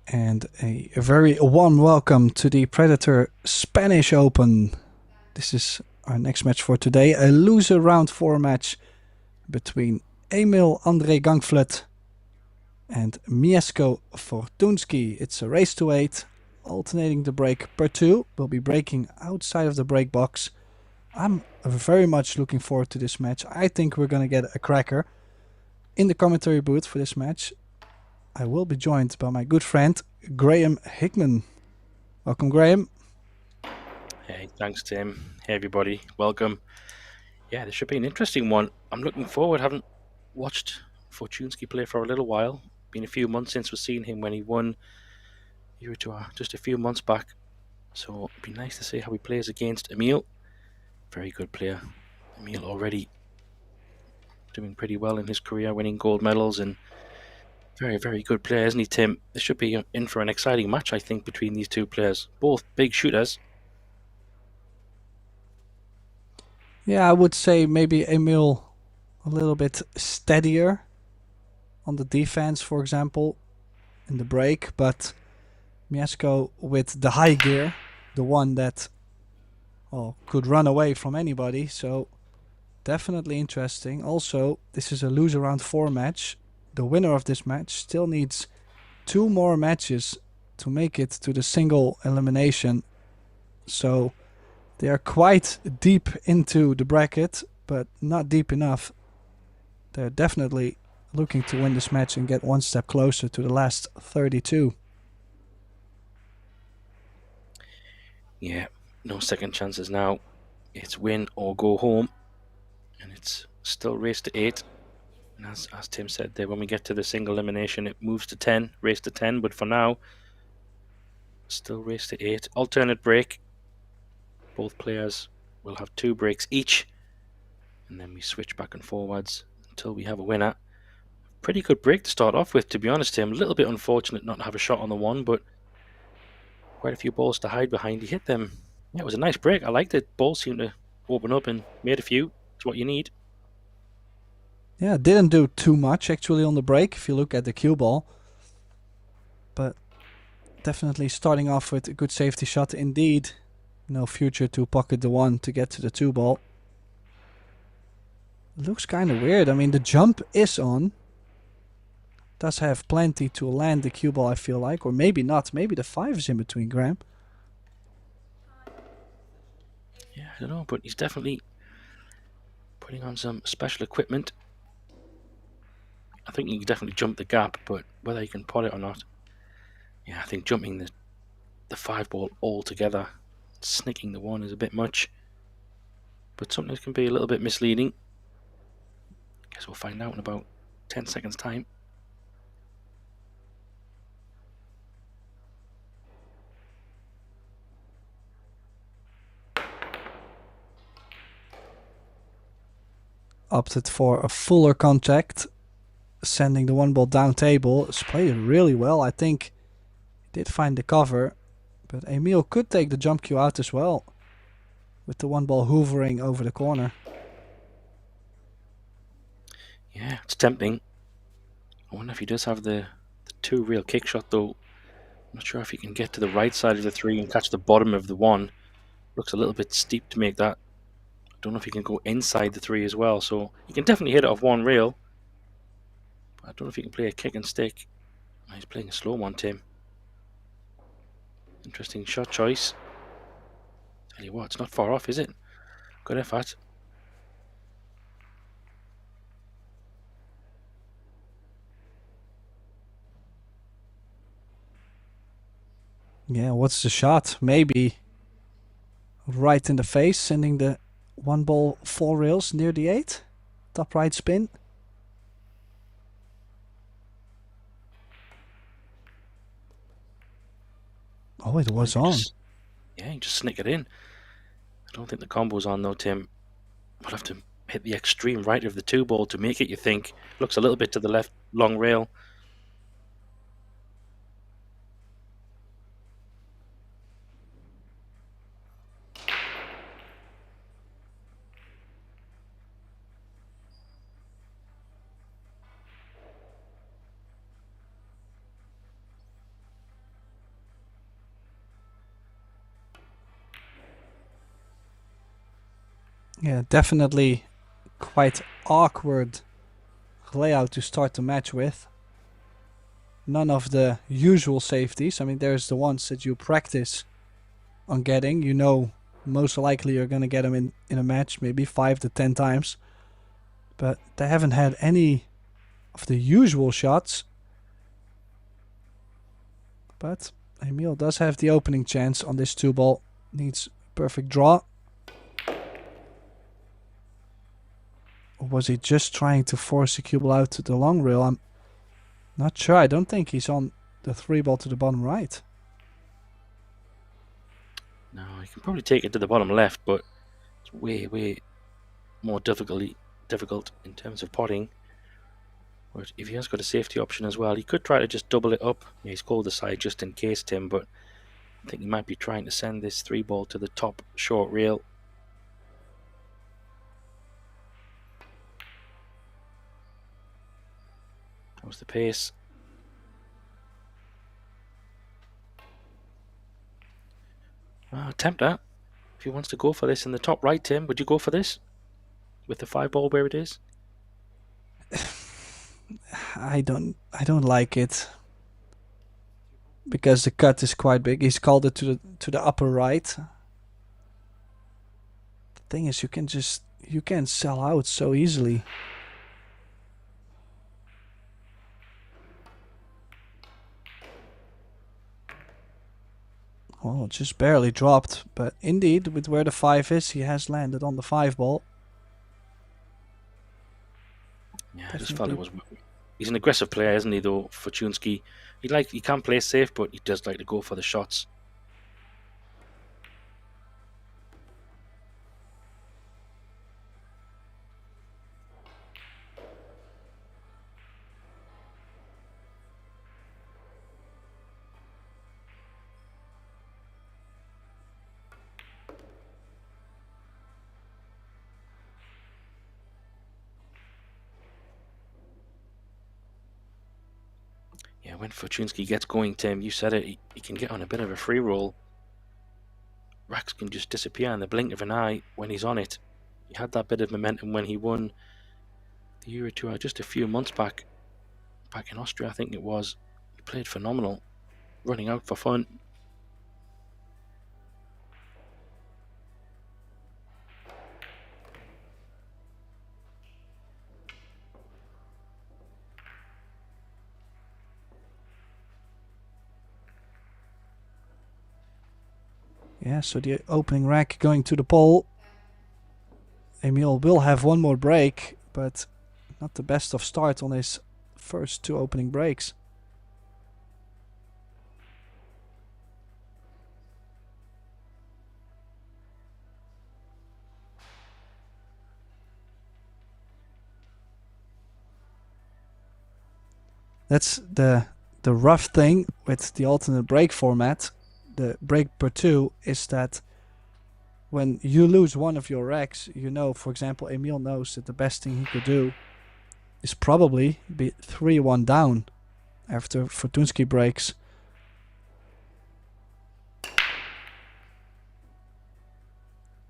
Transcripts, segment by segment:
and a very warm welcome to the Predator Spanish Open. This is our next match for today, a loser round 4 match between Emil André GANGFLØT and Mieszko FORTUNSKI. It's a race to 8, alternating the break per 2. We'll be breaking outside of the break box. I'm very much looking forward to this match. I think we're going to get a cracker. In the commentary booth for this match, I will be joined by my good friend Graham Hickman. Welcome, Graham. Hey, thanks, Tim. Hey, everybody. Welcome. Yeah, this should be an interesting one. I'm looking forward. Haven't watched FORTUNSKI play for a little while. Been a few months since we've seen him when he won EuroTour just a few months back. So it'd be nice to see how he plays against Emil. Very good player. Emil already doing pretty well in his career, winning gold medals, and very, very good player, isn't he, Tim? This should be in for an exciting match, I think, between these two players. Both big shooters. Yeah, I would say maybe Emil a little bit steadier on the defense, for example, in the break, but Mieszko with the high gear, the one that could run away from anybody, so definitely interesting. Also, this is a loser round 4 match. The winner of this match still needs 2 more matches to make it to the single elimination, so they are quite deep into the bracket, but not deep enough. They're definitely looking to win this match and get one step closer to the last 32. Yeah, no second chances now. It's win or go home, and it's still race to 8. And as Tim said there, when we get to the single elimination, it moves to 10, race to 10. But for now, still race to 8. Alternate break. Both players will have 2 breaks each, and then we switch back and forwards until we have a winner. Pretty good break to start off with, to be honest, Tim. A little bit unfortunate not to have a shot on the one, but quite a few balls to hide behind. He hit them. Yeah, it was a nice break. I liked it. Balls seemed to open up and made a few. It's what you need. Yeah, didn't do too much actually on the break if you look at the cue ball. But definitely starting off with a good safety shot indeed. No future to pocket the one to get to the 2 ball. Looks kind of weird. I mean, the jump is on. Does have plenty to land the cue ball, I feel like. Or maybe not. Maybe the 5 is in between, Graham. Yeah, I don't know, but he's definitely putting on some special equipment. I think he can definitely jump the gap, but whether he can pot it or not, yeah, I think jumping the 5 ball altogether, snicking the 1 is a bit much. But sometimes can be a little bit misleading. Guess we'll find out in about 10 seconds time. Opted for a fuller contact, sending the 1 ball down table. It's played it really well. I think he did find the cover, but Emil could take the jump cue out as well, with the 1 ball hoovering over the corner. Yeah, it's tempting. I wonder if he does have the 2 real kick shot though. I'm not sure if he can get to the right side of the 3 and catch the bottom of the 1. Looks a little bit steep to make that. I don't know if he can go inside the 3 as well, so he can definitely hit it off 1 rail. But I don't know if he can play a kick and stick. He's playing a slow one, Tim. Interesting shot choice. Tell you what, it's not far off, is it? Good effort. Yeah, what's the shot? Maybe right in the face, sending the 1 ball 4 rails near the 8. Top right spin. Oh, it was on. Yeah, you just snick it in. I don't think the combo's on though, Tim. We'll have to hit the extreme right of the 2 ball to make it, you think. Looks a little bit to the left, long rail. Yeah, definitely quite awkward layout to start the match with. None of the usual safeties. I mean, there's the ones that you practice on getting. You know, most likely you're going to get them in a match, maybe 5 to 10 times. But they haven't had any of the usual shots. But Emil does have the opening chance on this 2-ball. Needs perfect draw. Or was he just trying to force the cue ball out to the long rail? I'm not sure. I don't think he's on the 3-ball to the bottom right. No, you can probably take it to the bottom left, but it's way more difficult in terms of potting. But if he has got a safety option as well, he could try to just double it up. Yeah, he's called the side just in case, Tim, but I think he might be trying to send this 3-ball to the top short rail. That was the pace. Attempt that. If he wants to go for this in the top right, Tim, would you go for this? With the 5-ball where it is? I don't like it. Because the cut is quite big. He's called it to the upper right. The thing is, you can sell out so easily. Well, just barely dropped, but indeed, with where the 5 is, he has landed on the 5-ball. Yeah, I just felt it was. He's an aggressive player, isn't he? Though FORTUNSKI, he can play safe, but he does like to go for the shots. Yeah, when FORTUNSKI gets going, Tim, you said it, he can get on a bit of a free roll. Racks can just disappear in the blink of an eye when he's on it. He had that bit of momentum when he won the EuroTour just a few months back in Austria, I think it was. He played phenomenal, running out for fun. Yeah, so the opening rack going to the pole. Emil will have one more break, but not the best of start on his first 2 opening breaks. That's the rough thing with the alternate break format. The break per 2 is that when you lose one of your racks, you know, for example, Emil knows that the best thing he could do is probably be 3-1 down after FORTUNSKI breaks.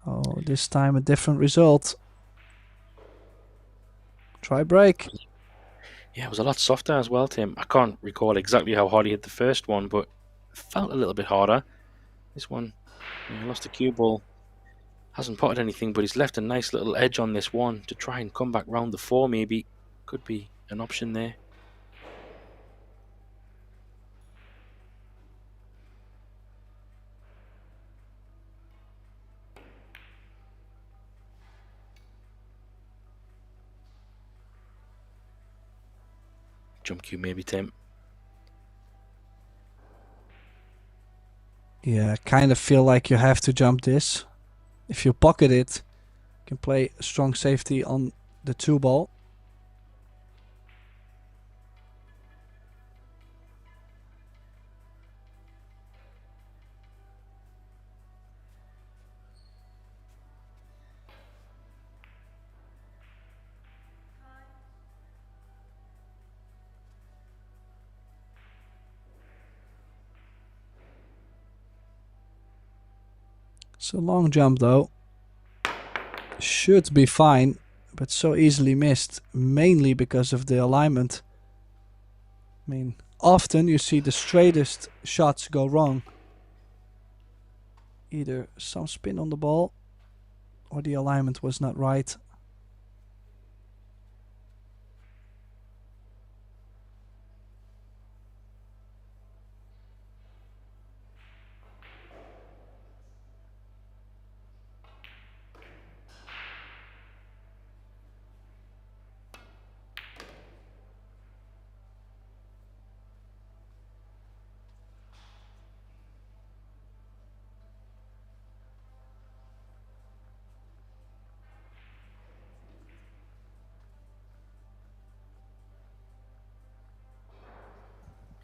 Oh, this time a different result. Try break. Yeah, it was a lot softer as well, Tim. I can't recall exactly how hard he hit the first one, but it felt a little bit harder. This one, lost the cue ball. Hasn't potted anything, but he's left a nice little edge on this one to try and come back round the 4 maybe. Could be an option there. Jump cue maybe, Tim. Yeah, kind of feel like you have to jump this. If you pocket it, you can play a strong safety on the 2-ball. It's a long jump though. should be fine, but so easily missed, mainly because of the alignment. I mean, often you see the straightest shots go wrong. Either some spin on the ball or the alignment was not right.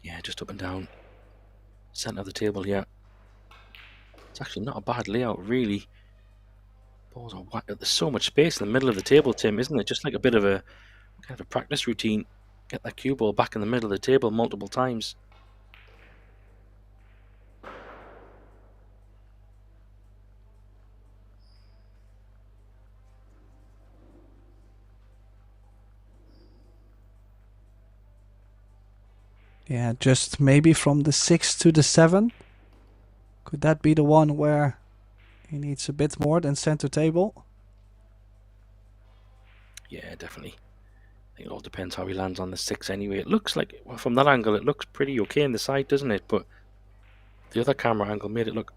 Yeah, just up and down. Centre of the table here. It's actually not a bad layout, really. Balls are wide. There's so much space in the middle of the table, Tim, isn't it? Just like a bit of a kind of a practice routine. Get that cue ball back in the middle of the table multiple times. Yeah, just maybe from the 6 to the 7. Could that be the one where he needs a bit more than center table? Yeah, definitely. I think it all depends how he lands on the 6 anyway. It looks like, well, from that angle, it looks pretty okay in the side, doesn't it? But the other camera angle made it look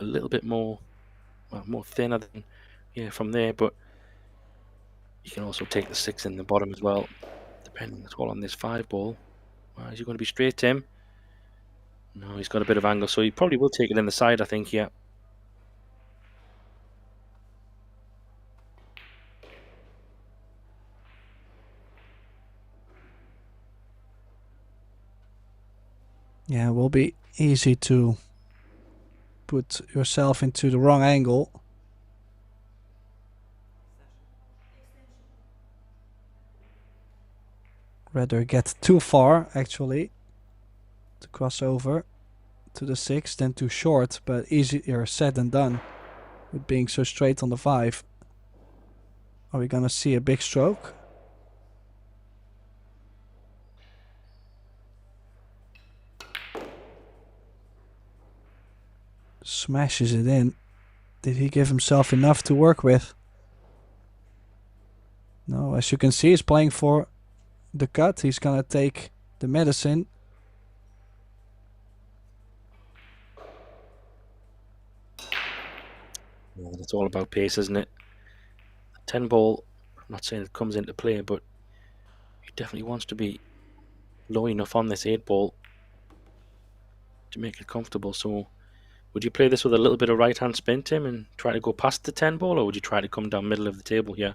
a little bit more, well, more thinner than, yeah, from there. But you can also take the 6 in the bottom as well, depending as well on this 5 ball. Is he going to be straight, Tim? No, he's got a bit of angle, so he probably will take it in the side, I think, yeah. Yeah, it will be easy to put yourself into the wrong angle. Rather get too far, actually, to cross over to the 6 than too short, but easier said than done with being so straight on the 5. Are we gonna see a big stroke? Smashes it in. Did he give himself enough to work with? No, as you can see, he's playing for the cut. He's gonna take the medicine. Well, it's all about pace, isn't it? 10 ball, I'm not saying it comes into play, but he definitely wants to be low enough on this 8 ball to make it comfortable. So would you play this with a little bit of right hand spin, Tim, and try to go past the 10 ball, or would you try to come down middle of the table here?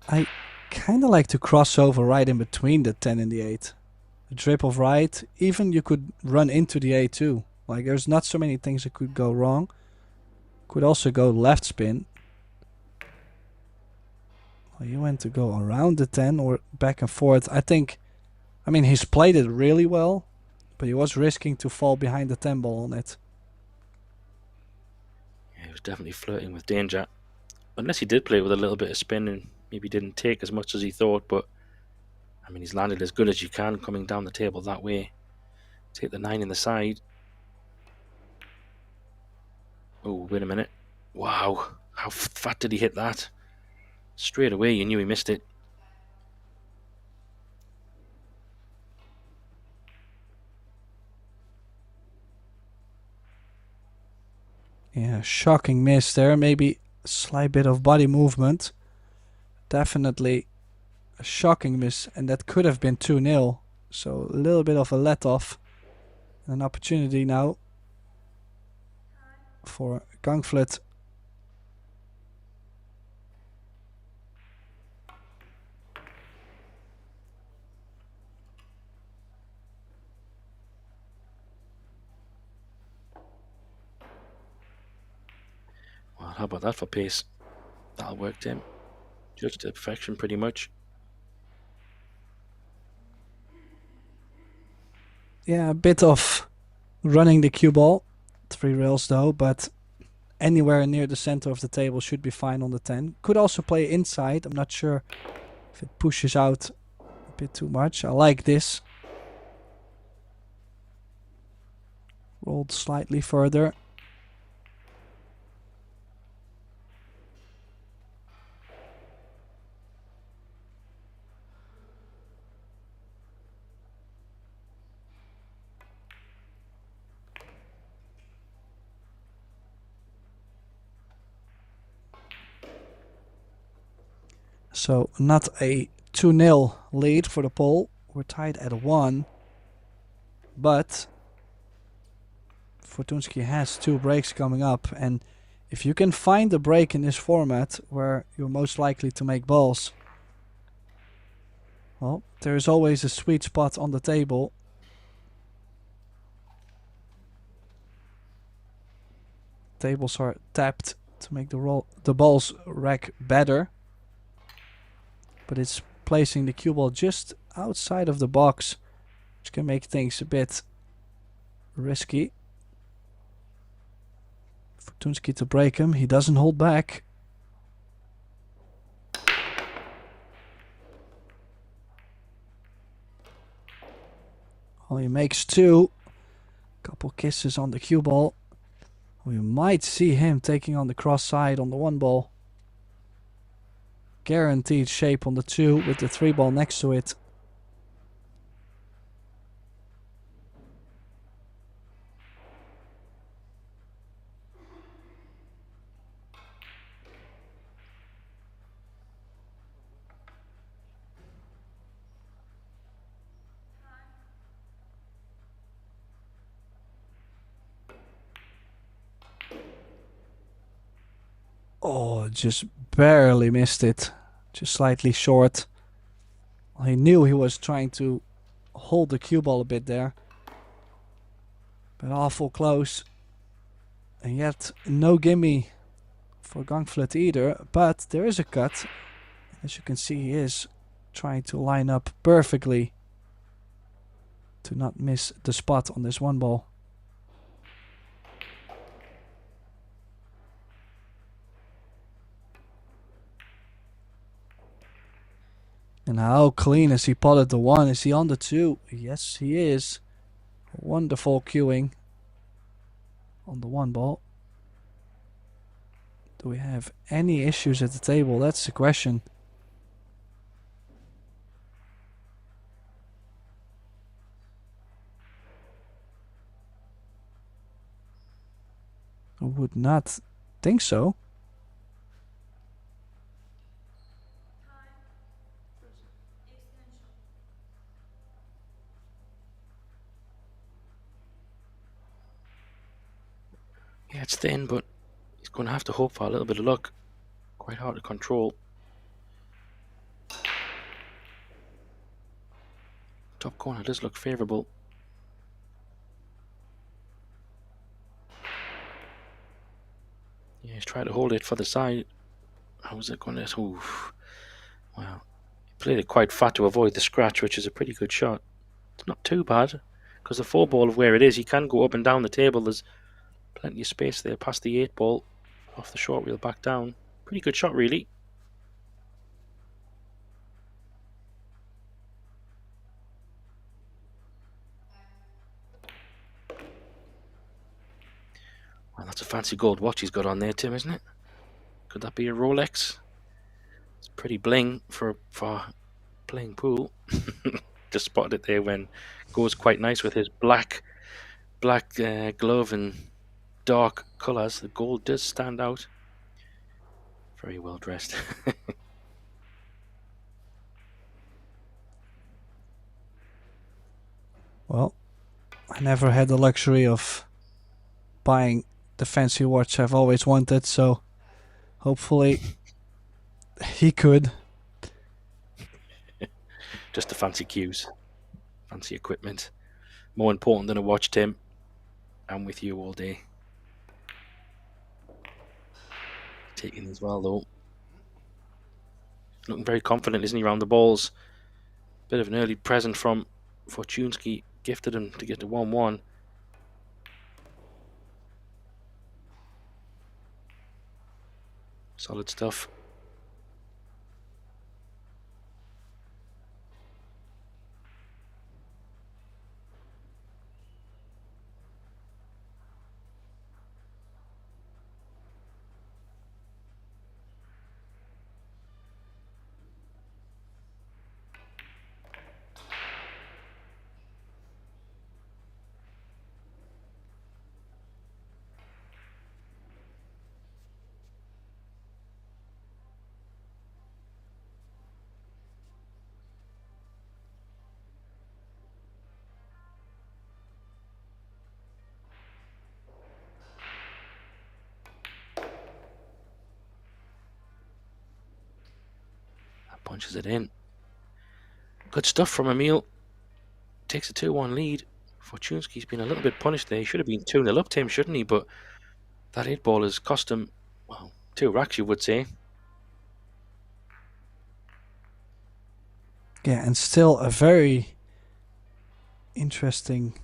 I kind of like to cross over right in between the 10 and the 8. A drip of right. Even you could run into the 8 too. Like, there's not so many things that could go wrong. Could also go left spin. Well, you went to go around the 10 or back and forth. I mean, he's played it really well, but he was risking to fall behind the 10 ball on it. Yeah, he was definitely flirting with danger. Unless he did play with a little bit of spin and maybe didn't take as much as he thought, but I mean, he's landed as good as you can coming down the table that way. Take the 9 in the side. Oh, wait a minute. Wow, how fat did he hit that? Straight away, you knew he missed it. Yeah, shocking miss there. Maybe a slight bit of body movement. Definitely a shocking miss, and that could have been 2-0. So a little bit of a let off. An opportunity now for GANGFLØT. Well, how about that for pace? That'll work, Tim. Judged to perfection, pretty much. Yeah, a bit of running the cue ball. 3 rails though, but anywhere near the center of the table should be fine on the 10. Could also play inside. I'm not sure if it pushes out a bit too much. I like this. Rolled slightly further. So not a 2-0 lead for the pole. We're tied at 1. But FORTUNSKI has 2 breaks coming up. And if you can find a break in this format where you're most likely to make balls, well, there is always a sweet spot on the table. Tables are tapped to make the balls rack better. But it's placing the cue ball just outside of the box, which can make things a bit risky. FORTUNSKI to break him. He doesn't hold back. Well, he makes 2. Couple kisses on the cue ball. We might see him taking on the cross side on the 1 ball. Guaranteed shape on the 2 with the 3 ball next to it. Oh, just barely missed it. Just slightly short. He knew he was trying to hold the cue ball a bit there. But awful close. And yet no gimme for GANGFLØT either. But there is a cut. As you can see, he is trying to line up perfectly to not miss the spot on this 1 ball. And how clean has he potted the 1? Is he on the 2? Yes, he is. Wonderful cueing on the 1 ball. Do we have any issues at the table? That's the question. I would not think so. Yeah, it's thin, but he's going to have to hope for a little bit of luck. Quite hard to control. Top corner does look favourable. Yeah, he's trying to hold it for the side. How is it going to... Oof. Well, he played it quite fat to avoid the scratch, which is a pretty good shot. It's not too bad, because the 4 ball of where it is, he can go up and down the table. There's plenty of space there past the 8 ball, off the short wheel back down. Pretty good shot, really. Well, that's a fancy gold watch he's got on there, Tim, isn't it? Could that be a Rolex? It's pretty bling for playing pool. Just spotted it there when goes quite nice with his black glove and dark colours. The gold does stand out. Very well dressed. Well, I never had the luxury of buying the fancy watch I've always wanted, so hopefully he could. Just the fancy cues, fancy equipment. More important than a watch, Tim. I'm with you all day. Taking as well, though. Looking very confident, isn't he, around the balls? Bit of an early present from FORTUNSKI. Gifted him to get to 1-1. Solid stuff. Punches it in. Good stuff from Emil. Takes a 2-1 lead. Fortunski's been a little bit punished there. He should have been 2-0 up to him, shouldn't he? But that 8-ball has cost him, well, 2 racks, you would say. Yeah, and still a very interesting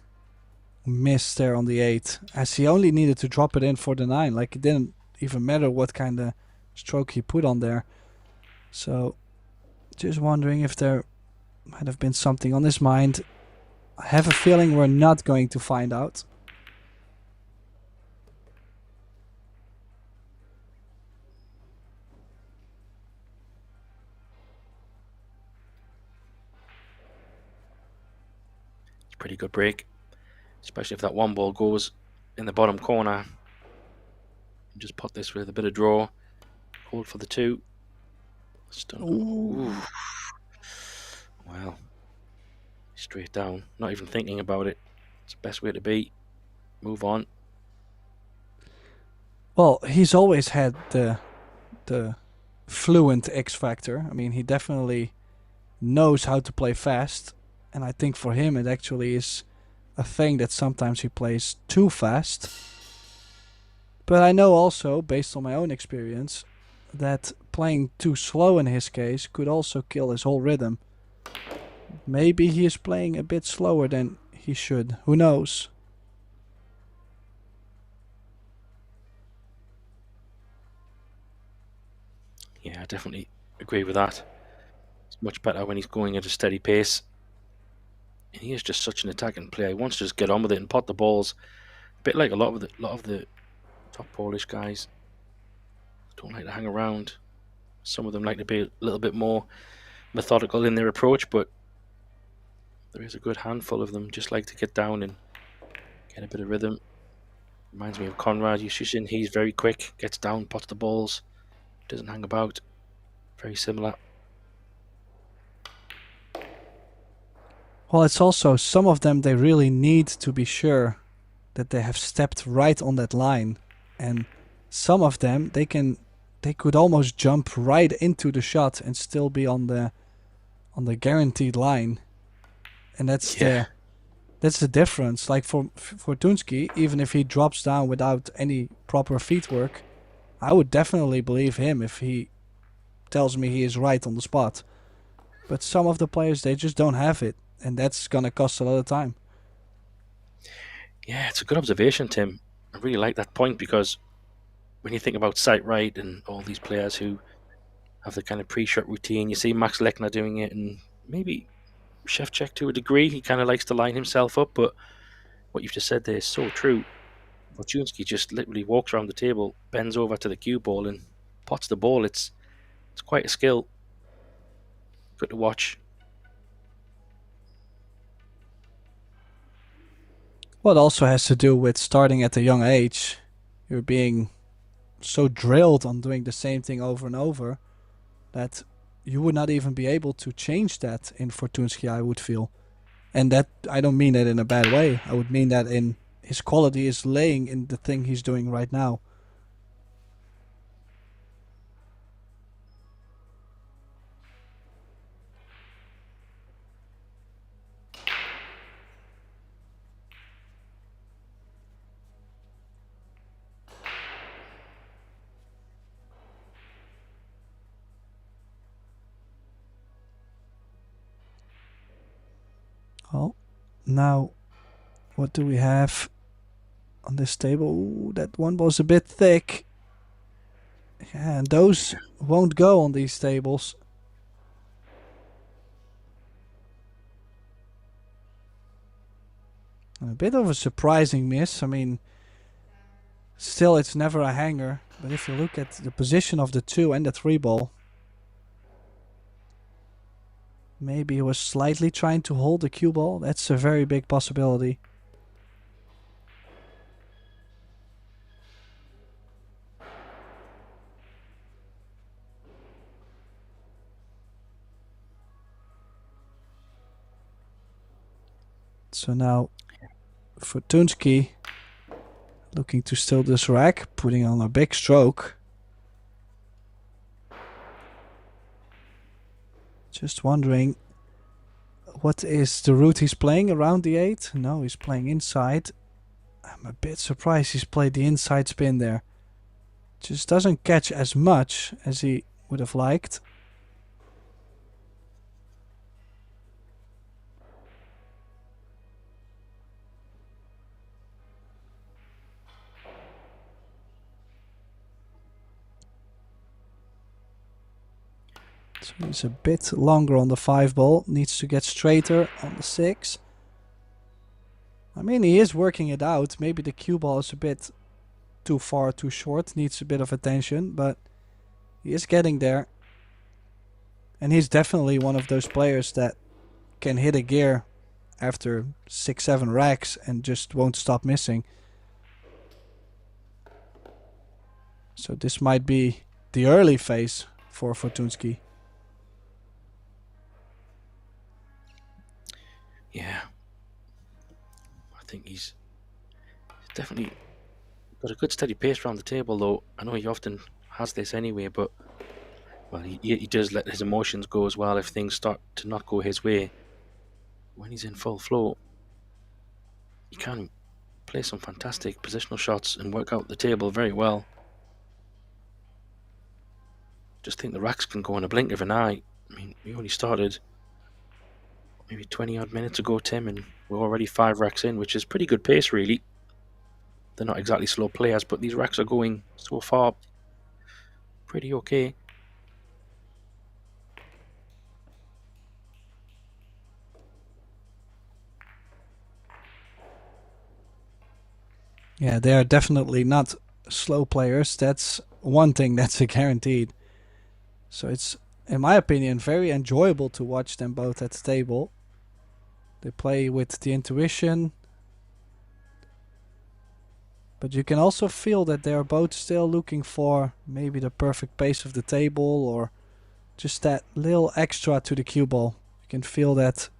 miss there on the 8, as he only needed to drop it in for the 9. Like, it didn't even matter what kind of stroke he put on there. So, just wondering if there might have been something on his mind. I have a feeling we're not going to find out. It's a pretty good break, especially if that 1-ball goes in the bottom corner. Just put this with a bit of draw. Hold for the 2. Ooh. Well, straight down, not even thinking about it. It's the best way to be. Move on. Well, he's always had the fluent X factor. I mean, he definitely knows how to play fast, and I think for him it actually is a thing that sometimes he plays too fast. But I know also, based on my own experience, that playing too slow in his case could also kill his whole rhythm. Maybe he is playing a bit slower than he should. Who knows? Yeah, I definitely agree with that. It's much better when he's going at a steady pace. And he is just such an attacking player. He wants to just get on with it and pot the balls. A bit like a lot of the top Polish guys. Don't like to hang around. Some of them like to be a little bit more methodical in their approach, but there is a good handful of them just like to get down and get a bit of rhythm. Reminds me of Konrad Yushishin. He's very quick, gets down, pots the balls, doesn't hang about. Very similar. Well, it's also some of them, they really need to be sure that they have stepped right on that line, and some of them they could almost jump right into the shot and still be on the guaranteed line, and that's the difference. Like for Fortunski, even if he drops down without any proper feet work, I would definitely believe him if he tells me he is right on the spot. But some of the players, they just don't have it, and that's gonna cost a lot of time. Yeah, it's a good observation, Tim. I really like that point, because when you think about Sight Right and all these players who have the kind of pre-shot routine, you see Max Lechner doing it, and maybe Shevchuk to a degree. He kind of likes to line himself up, but what you've just said there is so true. Fortunski just literally walks around the table, bends over to the cue ball, and pots the ball. It's quite a skill. Good to watch. Well, it also has to do with starting at a young age. You're being so drilled on doing the same thing over and over that you would not even be able to change that in Fortunski, I would feel. And that, I don't mean that in a bad way. I would mean that in his quality is laying in the thing he's doing right now. Oh, now what do we have on this table? Ooh, that one was a bit thick. Yeah, and those won't go on these tables. A bit of a surprising miss. I mean, still it's never a hanger. But if you look at the position of the 2 and the 3 ball, maybe he was slightly trying to hold the cue ball. That's a very big possibility. So now FORTUNSKI looking to steal this rack, putting on a big stroke. Just wondering, what is the route he's playing around the 8? No, he's playing inside. I'm a bit surprised he's played the inside spin there. Just doesn't catch as much as he would have liked. So he's a bit longer on the 5 ball. Needs to get straighter on the 6. I mean, he is working it out. Maybe the cue ball is a bit too far, too short. Needs a bit of attention, but he is getting there. And he's definitely one of those players that can hit a gear after 6-7 racks and just won't stop missing. So this might be the early phase for FORTUNSKI. Yeah. I think he's definitely got a good steady pace around the table, though. I know he often has this anyway, but well, he does let his emotions go as well if things start to not go his way. When he's in full flow, he can play some fantastic positional shots and work out the table very well. Just think the racks can go in a blink of an eye. I mean, we only started maybe 20 odd minutes ago, Tim, and we're already 5 racks in, which is pretty good pace, really. They're not exactly slow players, but these racks are going so far pretty okay. Yeah, they are definitely not slow players. That's one thing that's a guaranteed. So it's, in my opinion, very enjoyable to watch them both at the table. They play with the intuition, but you can also feel that they are both still looking for maybe the perfect pace of the table or just that little extra to the cue ball. You can feel that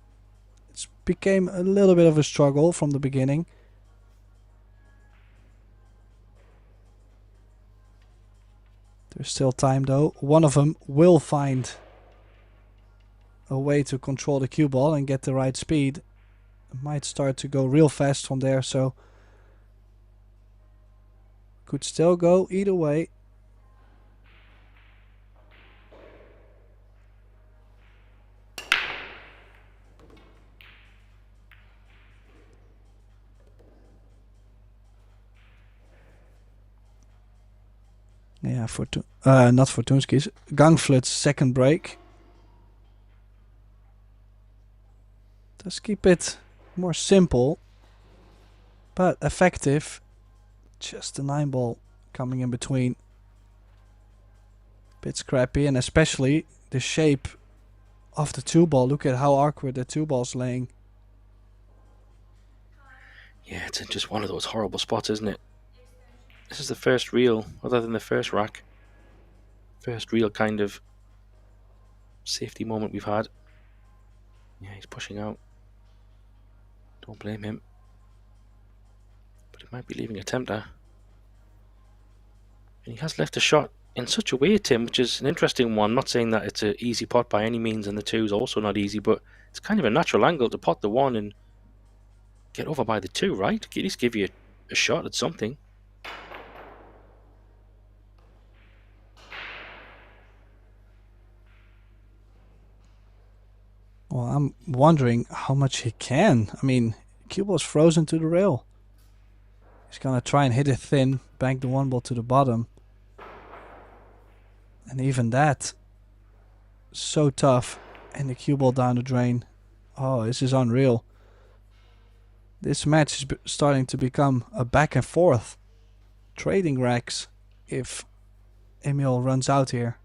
it became a little bit of a struggle from the beginning. There's still time though. One of them will find a way to control the cue ball and get the right speed. It might start to go real fast from there, so could still go either way. Yeah, not FORTUNSKI's. GANGFLØT's second break. Let's keep it more simple, but effective. Just the 9 ball coming in between. Bit scrappy, and especially the shape of the 2 ball. Look at how awkward the 2 ball's laying. Yeah, it's just one of those horrible spots, isn't it? This is the first real, other than the first rack, first real kind of safety moment we've had. Yeah, he's pushing out. Don't blame him. But he might be leaving a tempter. And he has left a shot in such a way, Tim, which is an interesting one. I'm not saying that it's an easy pot by any means, and the 2 is also not easy, but it's kind of a natural angle to pot the 1 and get over by the 2, right? At least give you a shot at something. Well, I'm wondering how much he can. I mean, cue ball's frozen to the rail. He's gonna try and hit it thin, bank the 1 ball to the bottom. And even that, so tough. And the cue ball down the drain. Oh, this is unreal. This match is starting to become a back and forth. Trading racks if Emil runs out here.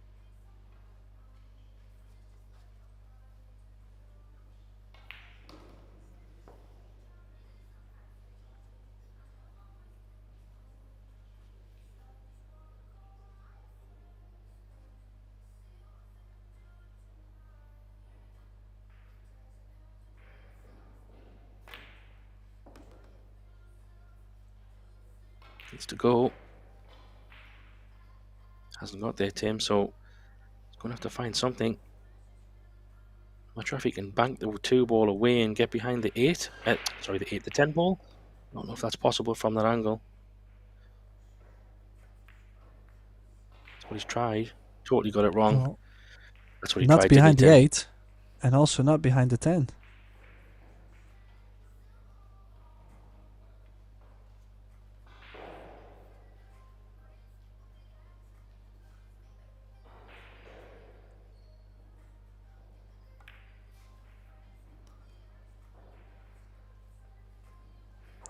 Needs to go. Hasn't got there, Tim, so he's going to have to find something. Not sure if he can bank the 2 ball away and get behind the 8. Sorry, the 10 ball. I don't know if that's possible from that angle. That's what he's tried. Totally got it wrong. Well, That's what he not tried to do, behind the Tim. 8. And also not behind the 10.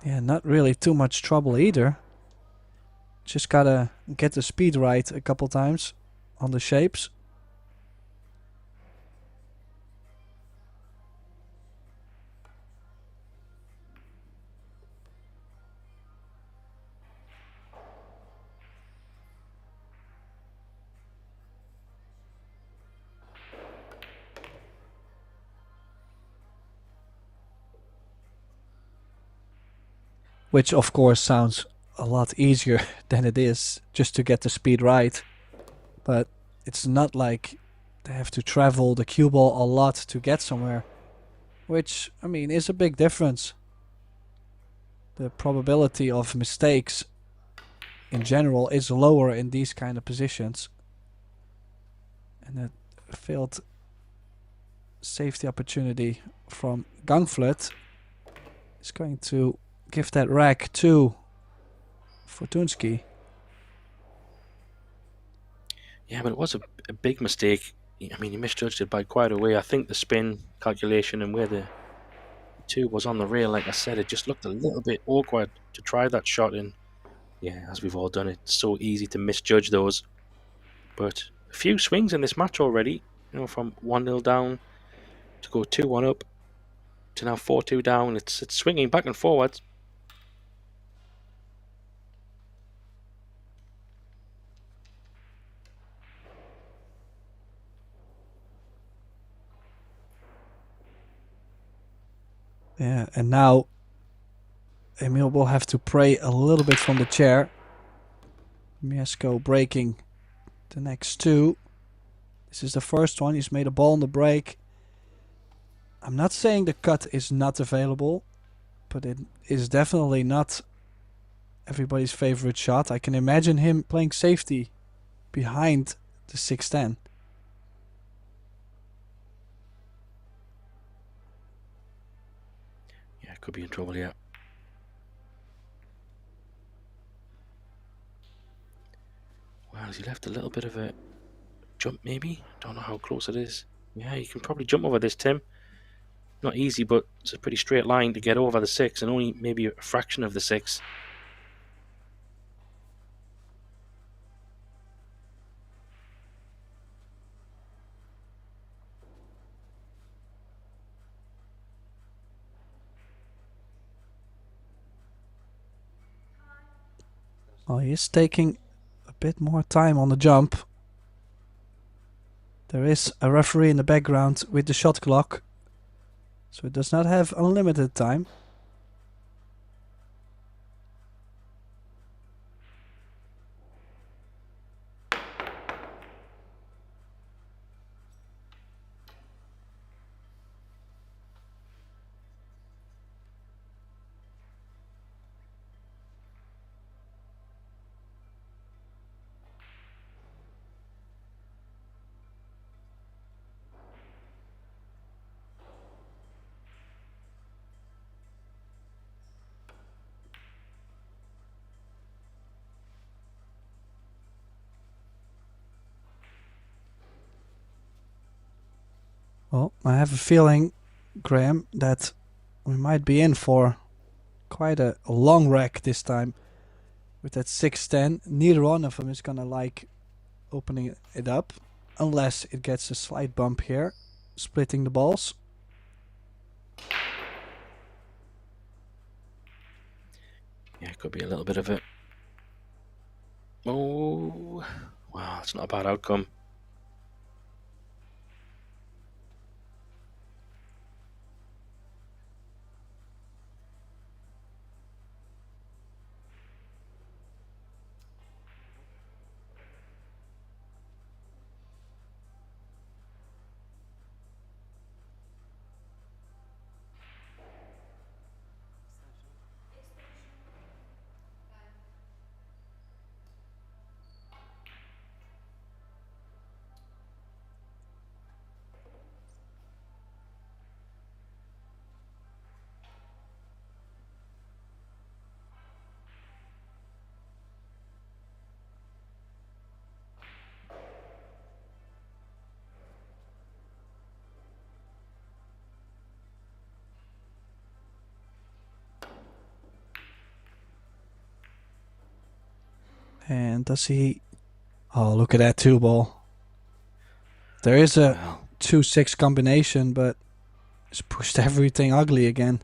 Yeah, not really too much trouble either. Just gotta get the speed right a couple times on the shapes. Which of course sounds a lot easier than it is just to get the speed right. But it's not like they have to travel the cue ball a lot to get somewhere. Which, I mean, is a big difference. The probability of mistakes in general is lower in these kind of positions. And a failed safety opportunity from GANGFLØT is going to give that rack to FORTUNSKI. Yeah, but it was a big mistake. I mean, he misjudged it by quite a way. I think the spin calculation and where the 2 was on the rail, like I said, it just looked a little bit awkward to try that shot. And yeah, as we've all done, it's so easy to misjudge those. But a few swings in this match already, you know, from 1-0 down to go 2-1 up to now 4-2 down. It's swinging back and forwards. Yeah, and now Emil will have to pray a little bit from the chair. Mieszko breaking the next 2. This is the first one. He's made a ball on the break. I'm not saying the cut is not available, but it is definitely not everybody's favorite shot. I can imagine him playing safety behind the 6-10. Yeah, could be in trouble, yeah. Wow, has he left a little bit of a jump, maybe? Don't know how close it is. Yeah, you can probably jump over this, Tim. Not easy, but it's a pretty straight line to get over the 6 and only maybe a fraction of the 6. Well, he is taking a bit more time on the jump. There is a referee in the background with the shot clock, so it does not have unlimited time. Well, I have a feeling, Graham, that we might be in for quite a long wreck this time. With that 6-10, neither one of them is gonna like opening it up. Unless it gets a slight bump here, splitting the balls. Yeah, it could be a little bit of it. Oh, wow, that's not a bad outcome. And does he... Oh, look at that 2-ball. There is a 2-6 combination, but it's pushed everything ugly again.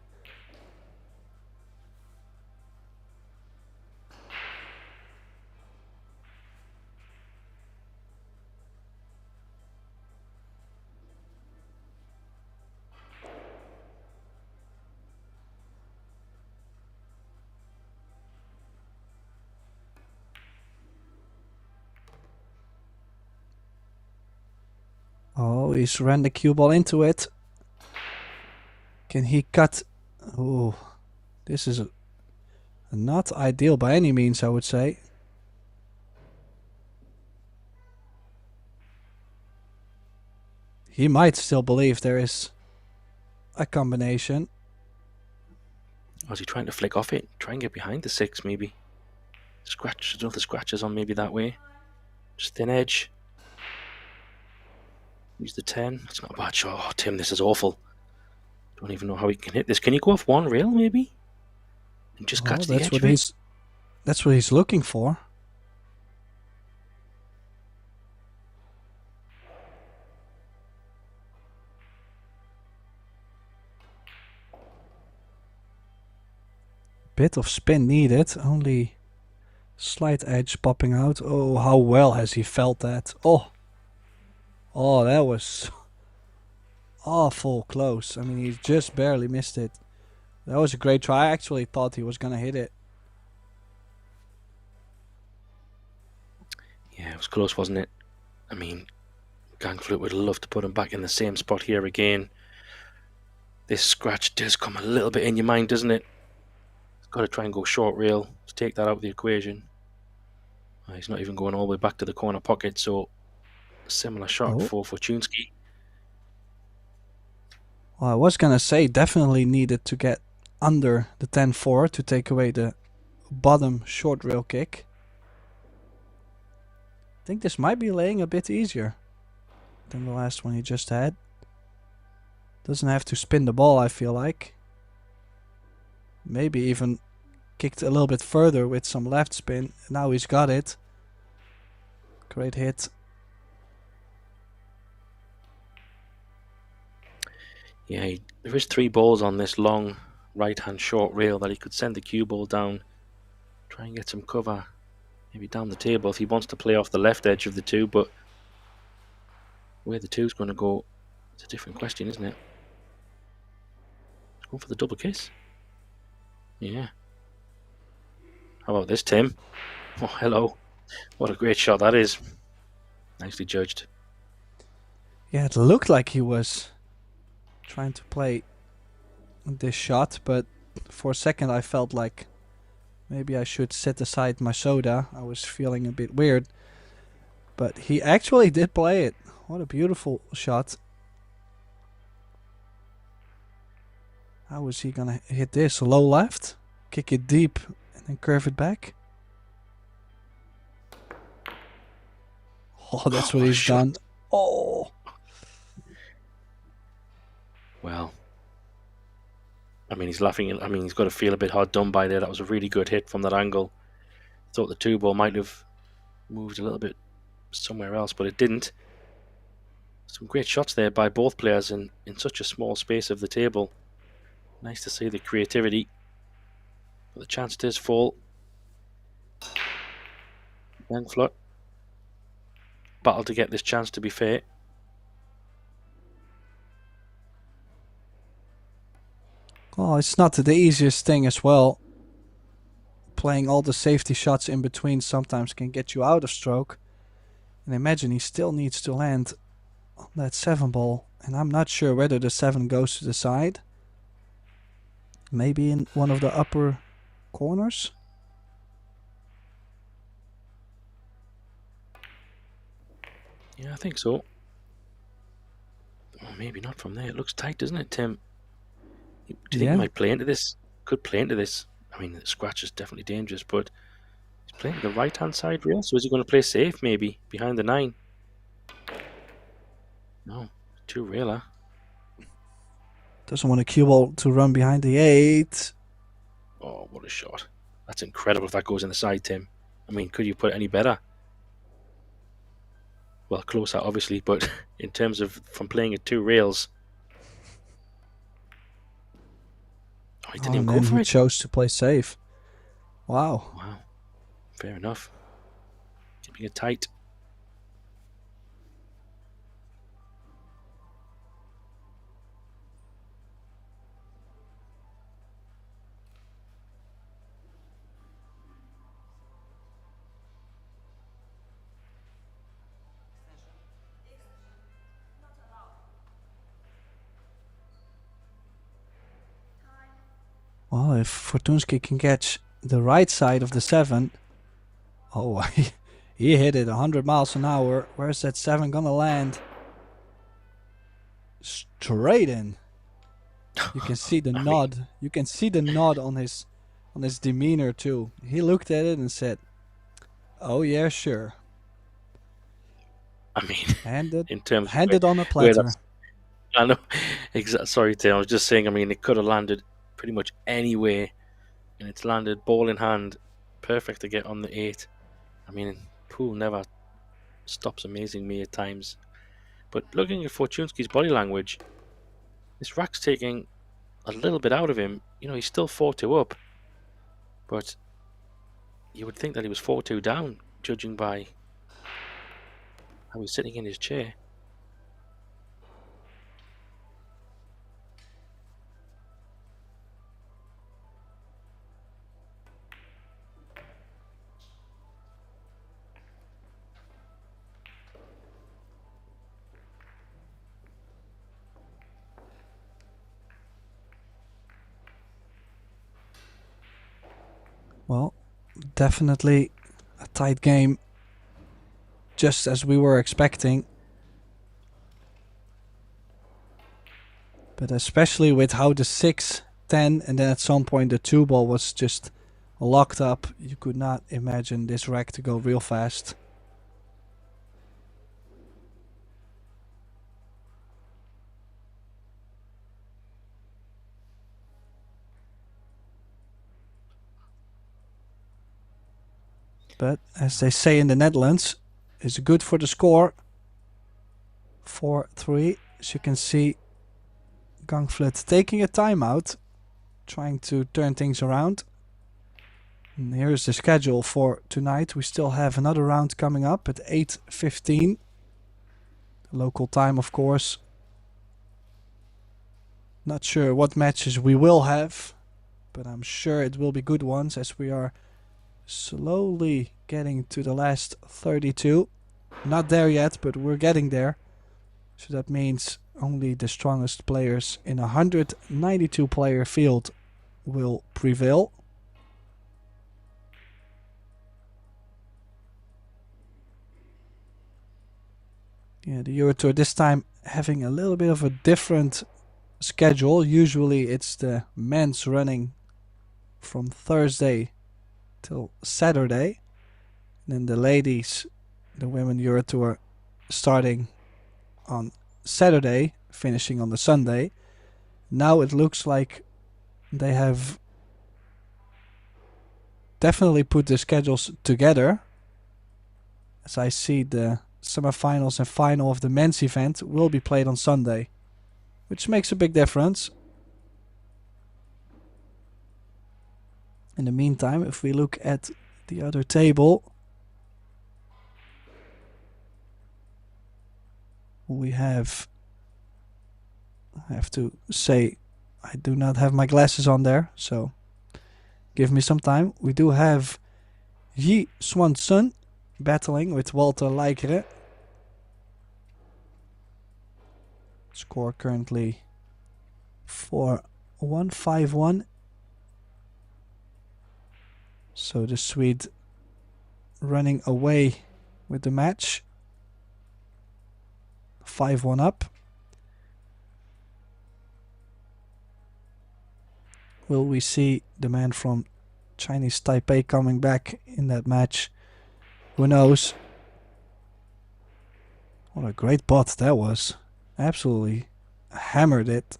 Oh, he's ran the cue ball into it. Can he cut? Oh, this is not ideal by any means, I would say. He might still believe there is a combination. Was he trying to flick off it? Try and get behind the 6, maybe. Scratch, another scratches on maybe that way. Just thin edge. Use the 10. It's not a bad shot. Oh, Tim, this is awful. Don't even know how he can hit this. Can you go off one rail, maybe? And just catch the edge of it? That's what he's looking for. Bit of spin needed. Only slight edge popping out. Oh, how well has he felt that? Oh, that was awful close. I mean, he just barely missed it. That was a great try. I actually thought he was gonna hit it. Yeah, it was close, wasn't it? I mean, GANGFLØT would love to put him back in the same spot here again. This scratch does come a little bit in your mind, doesn't it? He's got to try and go short rail to take that out of the equation. He's not even going all the way back to the corner pocket, so a similar shot for FORTUNSKI. Well, I was gonna say definitely needed to get under the 10-4 to take away the bottom short rail kick. I think this might be laying a bit easier than the last one he just had. Doesn't have to spin the ball, I feel like. Maybe even kicked a little bit further with some left spin. Now he's got it. Great hit. Yeah, there is 3 balls on this long right-hand short rail that he could send the cue ball down. Try and get some cover. Maybe down the table if he wants to play off the left edge of the 2, but where the 2's going to go, it's a different question, isn't it? Let's go for the double kiss. Yeah. How about this, Tim? Oh, hello. What a great shot that is. Nicely judged. Yeah, it looked like he was trying to play this shot, but for a second I felt like maybe I should set aside my soda. I was feeling a bit weird. But he actually did play it. What a beautiful shot. How is he gonna hit this? Low left? Kick it deep and then curve it back? Oh, that's what he's done. Oh! Well, I mean, he's laughing. I mean, he's got to feel a bit hard done by there. That was a really good hit from that angle. Thought the 2-ball might have moved a little bit somewhere else, but it didn't. Some great shots there by both players in such a small space of the table. Nice to see the creativity. But the chance does fall. GANGFLØT battle to get this chance, to be fair. Well, it's not the easiest thing as well. Playing all the safety shots in between sometimes can get you out of stroke. And imagine he still needs to land on that 7-ball. And I'm not sure whether the 7 goes to the side. Maybe in one of the upper corners. Yeah, I think so. Or maybe not from there. It looks tight, doesn't it, Tim? Do you think he might play into this? Could play into this. I mean, the scratch is definitely dangerous, but he's playing the right-hand side rail. So is he going to play safe, maybe, behind the 9? No, 2-railer. Doesn't want a cue ball to run behind the 8. Oh, what a shot. That's incredible if that goes in the side, Tim. I mean, could you put it any better? Well, closer, obviously, but in terms of from playing at 2 rails. Oh, he didn't even go for he it. chose to play safe. Wow. Wow. Fair enough. Keeping it tight. Well, if FORTUNSKI can catch the right side of the 7. Oh, he hit it 100 miles an hour. Where's that 7 gonna land? Straight in. You can see the nod. You can see the nod on his demeanor too. He looked at it and said, "Oh yeah, sure." I mean, handed on a platter. I know. Sorry, Tim. I was just saying. I mean, it could have landed pretty much anywhere, and it's landed ball in hand, perfect to get on the 8. I mean, pool never stops amazing me at times. But looking at FORTUNSKI's body language, this rack's taking a little bit out of him. You know, he's still 4-2 up, but you would think that he was 4-2 down, judging by how he's sitting in his chair. Well, definitely a tight game, just as we were expecting. But especially with how the 6, 10, and then at some point the 2-ball was just locked up, you could not imagine this rack to go real fast. But as they say in the Netherlands, it's good for the score. 4-3. As you can see, GANGFLØT taking a timeout, trying to turn things around. And here's the schedule for tonight. We still have another round coming up at 8:15. Local time, of course. Not sure what matches we will have, but I'm sure it will be good ones as we are slowly getting to the last 32. Not there yet, but we're getting there. So that means only the strongest players in a 192 player field will prevail. Yeah, the EuroTour this time having a little bit of a different schedule. Usually it's the men's running from Thursday till Saturday. And then the ladies, the women EuroTour, starting on Saturday, finishing on the Sunday. Now it looks like they have definitely put the schedules together. As I see, the semifinals and final of the men's event will be played on Sunday, which makes a big difference. In the meantime, if we look at the other table, we have, I have to say, I do not have my glasses on there, so give me some time. We do have Yi Swanson battling with Walter Leikere. Score currently 4-1, 5-1. So the Swede running away with the match. 5-1 up. Will we see the man from Chinese Taipei coming back in that match? Who knows? What a great bot that was. Absolutely hammered it.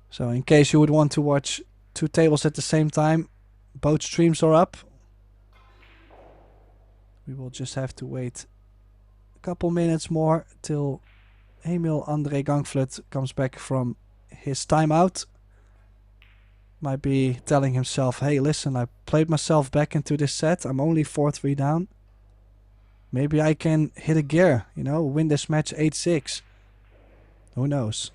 So in case you would want to watch two tables at the same time, both streams are up. We will just have to wait a couple minutes more till Emil André GANGFLØT comes back from his timeout. Might be telling himself, hey, listen, I played myself back into this set. I'm only 4-3 down. Maybe I can hit a gear, you know, win this match 8-6. Who knows?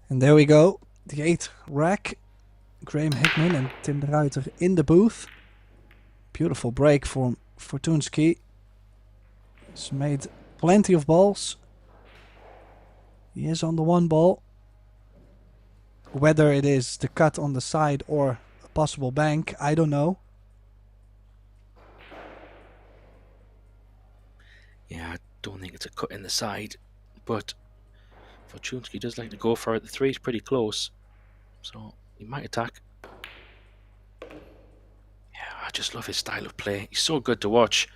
And there we go. The 8th rack. Graham Hickman and Tim de Ruiter in the booth. Beautiful break from FORTUNSKI. He's made plenty of balls. He is on the one ball. Whether it is the cut on the side or a possible bank, I don't know. Yeah, I don't think it's a cut in the side, but FORTUNSKI does like to go for it. The 3 is pretty close, so he might attack. Yeah, I just love his style of play. He's so good to watch.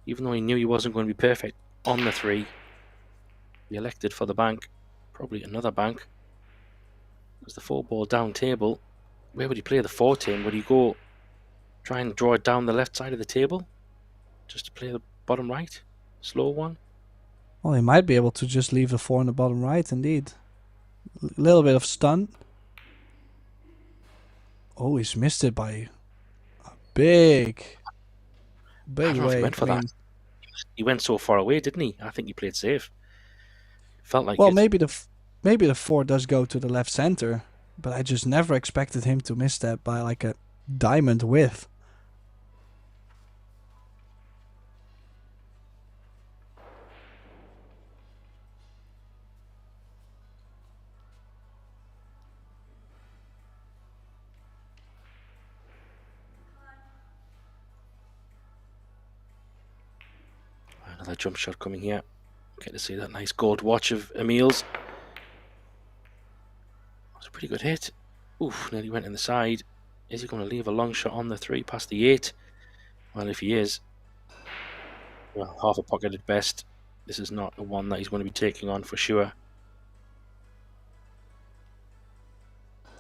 Even though he knew he wasn't going to be perfect on the 3, he elected for the bank. Probably another bank. Because the 4-ball down table, where would he play the 4 team? Would he go try and draw it down the left side of the table? Just to play the bottom right? Slow one? Well, he might be able to just leave the 4 in the bottom right, indeed. A little bit of stun. Oh, he's missed it by a big I don't know if he way. went for that. He went so far away, didn't he? I think he played safe. Felt like well, it. maybe the 4 does go to the left center, but I just never expected him to miss that by like a diamond width. Another jump shot coming here. Get to see that nice gold watch of Emil's. That's a pretty good hit. Oof, nearly went in the side. Is he going to leave a long shot on the 3 past the 8? Well, if he is, well, half a pocket at best. This is not the one that he's going to be taking on for sure.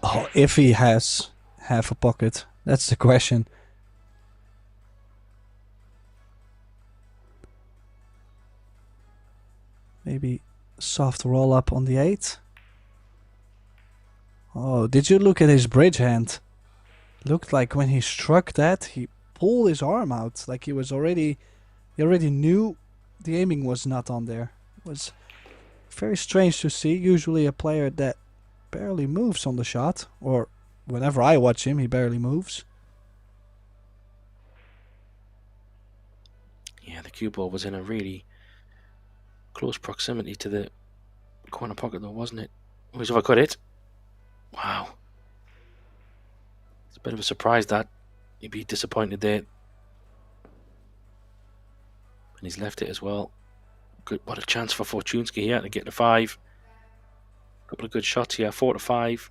Oh, if he has half a pocket, that's the question. Maybe soft roll up on the 8. Oh, did you look at his bridge hand? Looked like when he struck that, he pulled his arm out. Like he already knew the aiming was not on there. It was very strange to see. Usually a player that barely moves on the shot, or whenever I watch him, he barely moves. Yeah, the cue ball was in a really close proximity to the corner pocket though, wasn't it? Oh, he's overcut it. Wow. It's a bit of a surprise that he'd be disappointed there. And he's left it as well. Good, what a chance for FORTUNSKI here to get to 5. Couple of good shots here. 4 to 5,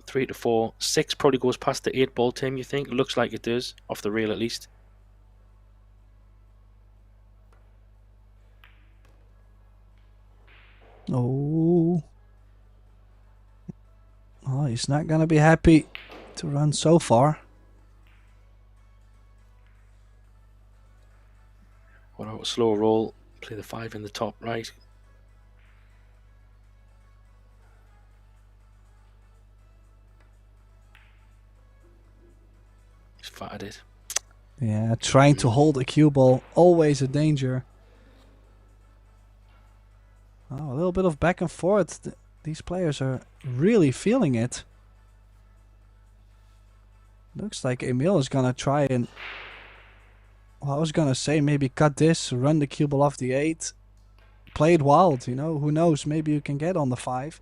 3 to 4, 6 probably goes past the 8 ball, Tim. You think? It looks like it does, off the reel at least. Oh, he's not gonna be happy to run so far. What about a slow roll? Play the 5 in the top right. He's fatted it. Yeah, trying to hold a cue ball, always a danger. Oh, a little bit of back and forth. These players are really feeling it. Looks like Emil is gonna try and... Well, I was gonna say maybe cut this, run the cue ball off the 8. Play it wild, you know. Who knows, maybe you can get on the 5.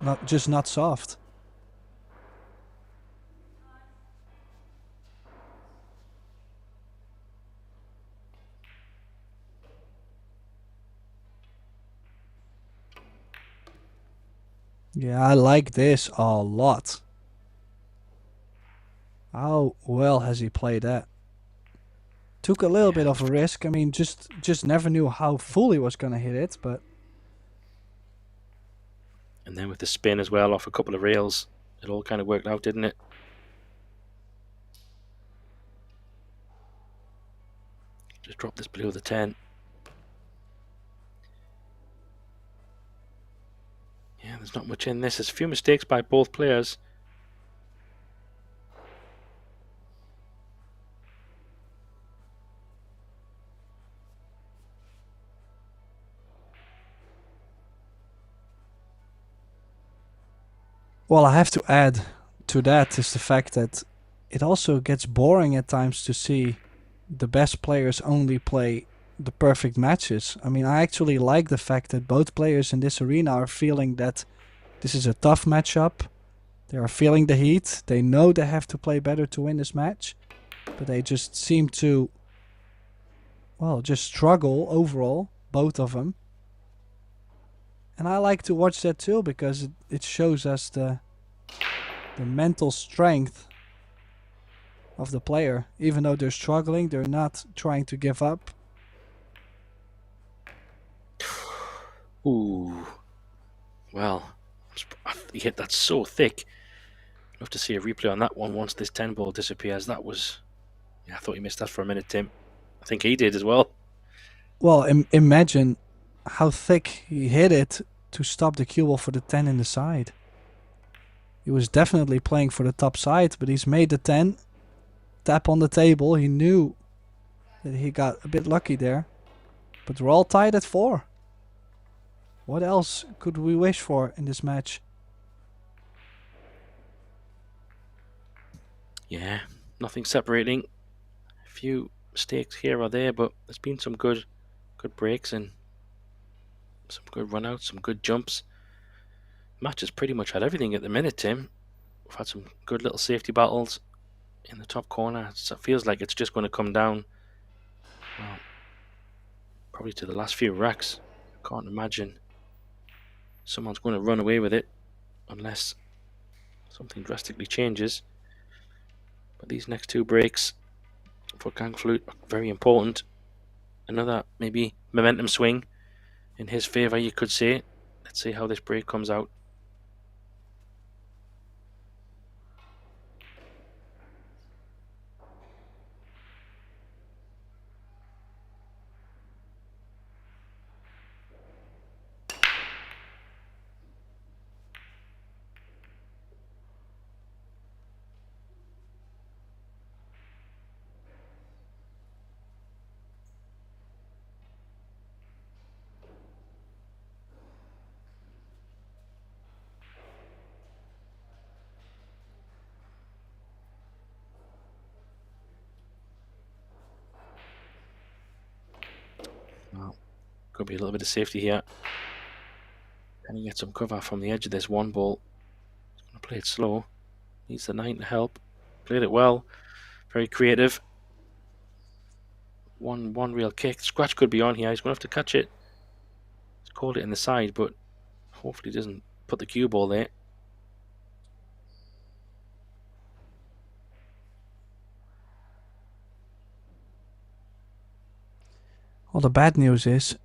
Not soft. Yeah, I like this a lot. How well has he played that? Took a little bit of a risk. I mean, just never knew how full he was going to hit it, but... And then with the spin as well off a couple of rails, it all kind of worked out, didn't it? Just drop this below the 10. Yeah, there's not much in this. There's a few mistakes by both players. Well, I have to add to that is the fact that it also gets boring at times to see the best players only play the perfect matches. I mean, I actually like the fact that both players in this arena are feeling that this is a tough matchup. They are feeling the heat. They know they have to play better to win this match. But they just seem to, well, just struggle overall, both of them. And I like to watch that too because it shows us the mental strength of the player. Even though they're struggling, they're not trying to give up. Ooh. Well, he hit that so thick. I'd love to see a replay on that one once this 10 ball disappears. That was... Yeah, I thought you missed that for a minute, Tim. I think he did as well. Well, imagine how thick he hit it to stop the cue ball for the 10 in the side. He was definitely playing for the top side, but he's made the 10. Tap on the table. He knew that he got a bit lucky there. But we're all tied at 4. What else could we wish for in this match? Yeah, nothing separating. A few mistakes here or there, but there's been some good breaks and some good runouts, some good jumps. Match has pretty much had everything at the minute, Tim. We've had some good little safety battles in the top corner. It feels like it's just going to come down, well, probably to the last few racks. I can't imagine someone's going to run away with it unless something drastically changes. But these next 2 breaks for GANGFLØT are very important. Another maybe momentum swing in his favour, you could say. Let's see how this break comes out. Well, could be a little bit of safety here. Can he get some cover from the edge of this one ball? He's going to play it slow. Needs the 9 to help. Played it well. Very creative. One real kick. Scratch could be on here. He's going to have to catch it. He's called it in the side, but hopefully he doesn't put the cue ball there. Well, the bad news is,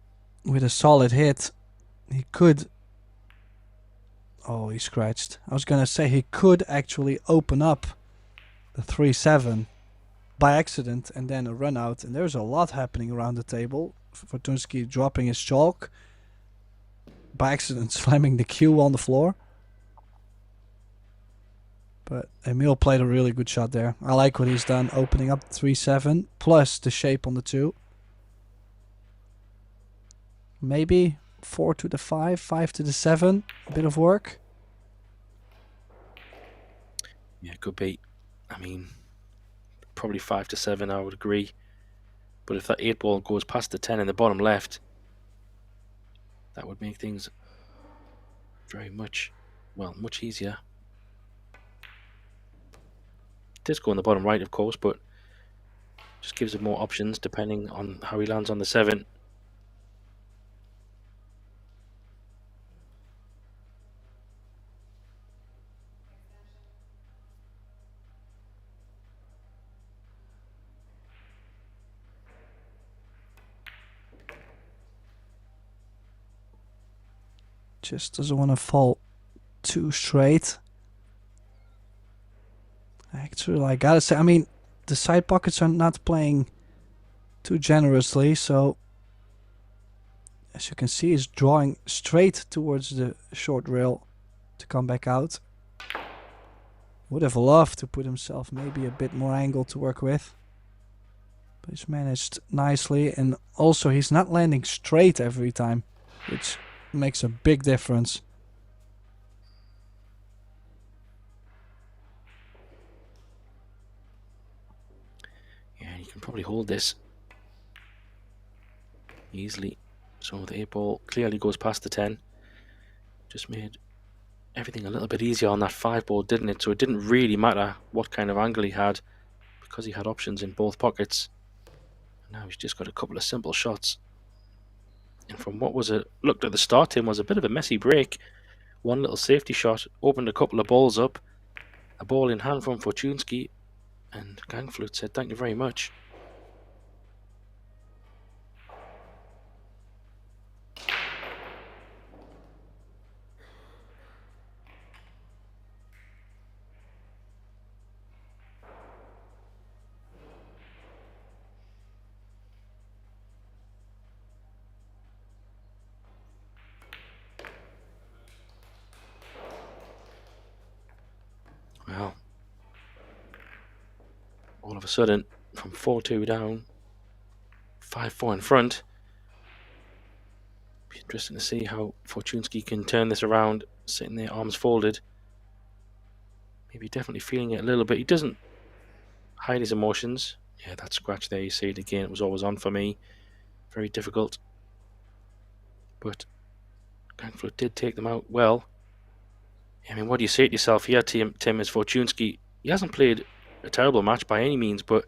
with a solid hit, he could... Oh, he scratched. I was gonna say he could actually open up the 3-7 by accident and then a run out. And there's a lot happening around the table. FORTUNSKI dropping his chalk. By accident slamming the cue on the floor. But Emil played a really good shot there. I like what he's done, opening up the 3-7 plus the shape on the 2. Maybe 4 to the 5, 5 to the 7. A bit of work. Yeah, it could be. I mean, probably 5 to 7, I would agree. But if that 8 ball goes past the 10 in the bottom left, that would make things very much easier. It does go in the bottom right, of course, but just gives him more options depending on how he lands on the 7. Just doesn't want to fall too straight. Actually, I gotta say, I mean, the side pockets are not playing too generously, so as you can see, he's drawing straight towards the short rail to come back out. Would have loved to put himself maybe a bit more angle to work with. But he's managed nicely, and also he's not landing straight every time, which makes a big difference. Yeah, you can probably hold this easily. So the 8 ball clearly goes past the 10. Just made everything a little bit easier on that 5 ball, didn't it? So it didn't really matter what kind of angle he had because he had options in both pockets. Now he's just got a couple of simple shots. And from what looked at the start, Tim, was a bit of a messy break. One little safety shot opened a couple of balls up. A ball in hand from FORTUNSKI, and GANGFLØT said thank you very much. Well, all of a sudden, from 4-2 down, 5-4 in front. Be interesting to see how FORTUNSKI can turn this around, sitting there, arms folded. Maybe definitely feeling it a little bit. He doesn't hide his emotions. Yeah, that scratch there, you see it again. It was always on for me. Very difficult. But GANGFLØT did take them out well. I mean, what do you say to yourself here, Tim, as FORTUNSKI? He hasn't played a terrible match by any means, but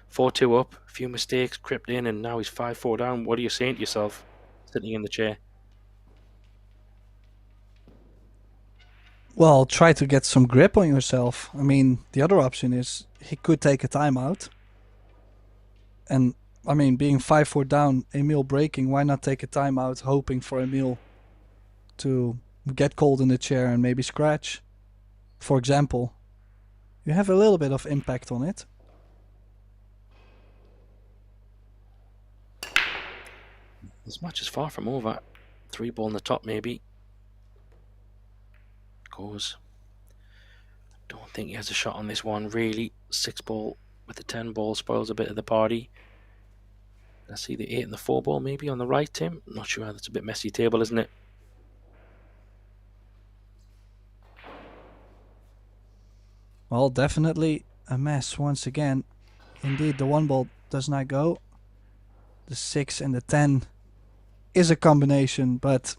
4-2 up, a few mistakes crept in, and now he's 5-4 down. What are you saying to yourself, sitting in the chair? Well, try to get some grip on yourself. I mean, the other option is he could take a timeout. And, I mean, being 5-4 down, Emil breaking, why not take a timeout, hoping for Emil to get cold in the chair and maybe scratch? For example, you have a little bit of impact on it. This match is far from over. 3 ball in the top, maybe. Goes. Don't think he has a shot on this one, really. 6 ball with the 10 ball spoils a bit of the party. I see the 8 and the 4 ball maybe on the right, Tim. Not sure. That's a bit messy table, isn't it? Well, definitely a mess once again. Indeed, the 1 ball does not go. The 6 and the 10 is a combination, but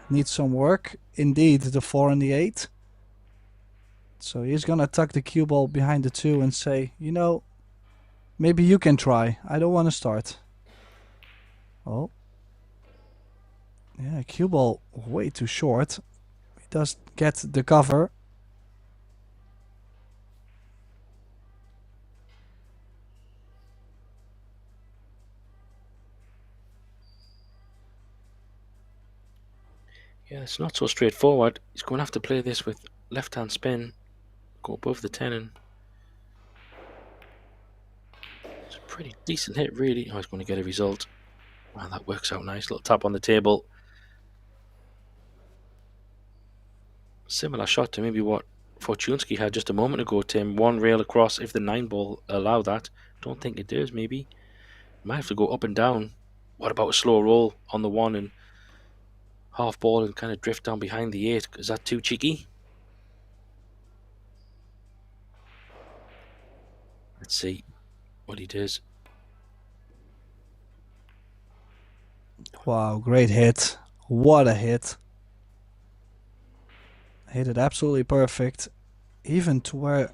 needs some work. Indeed, the 4 and the 8. So he's gonna tuck the cue ball behind the 2 and say, you know, maybe you can try. I don't want to start. Oh. Yeah, cue ball way too short. He does get the cover. Yeah, it's not so straightforward. He's going to have to play this with left-hand spin, go above the 10, and it's a pretty decent hit, really. Oh, he's going to get a result. Wow, that works out nice. Little tap on the table. Similar shot to maybe what FORTUNSKI had just a moment ago, Tim. One rail across, if the 9 ball allow that. Don't think it does, maybe. Might have to go up and down. What about a slow roll on the 1 and half ball and kind of drift down behind the 8? Is that too cheeky? Let's see what he does. Wow, great hit. What a hit. Hit it absolutely perfect. Even to where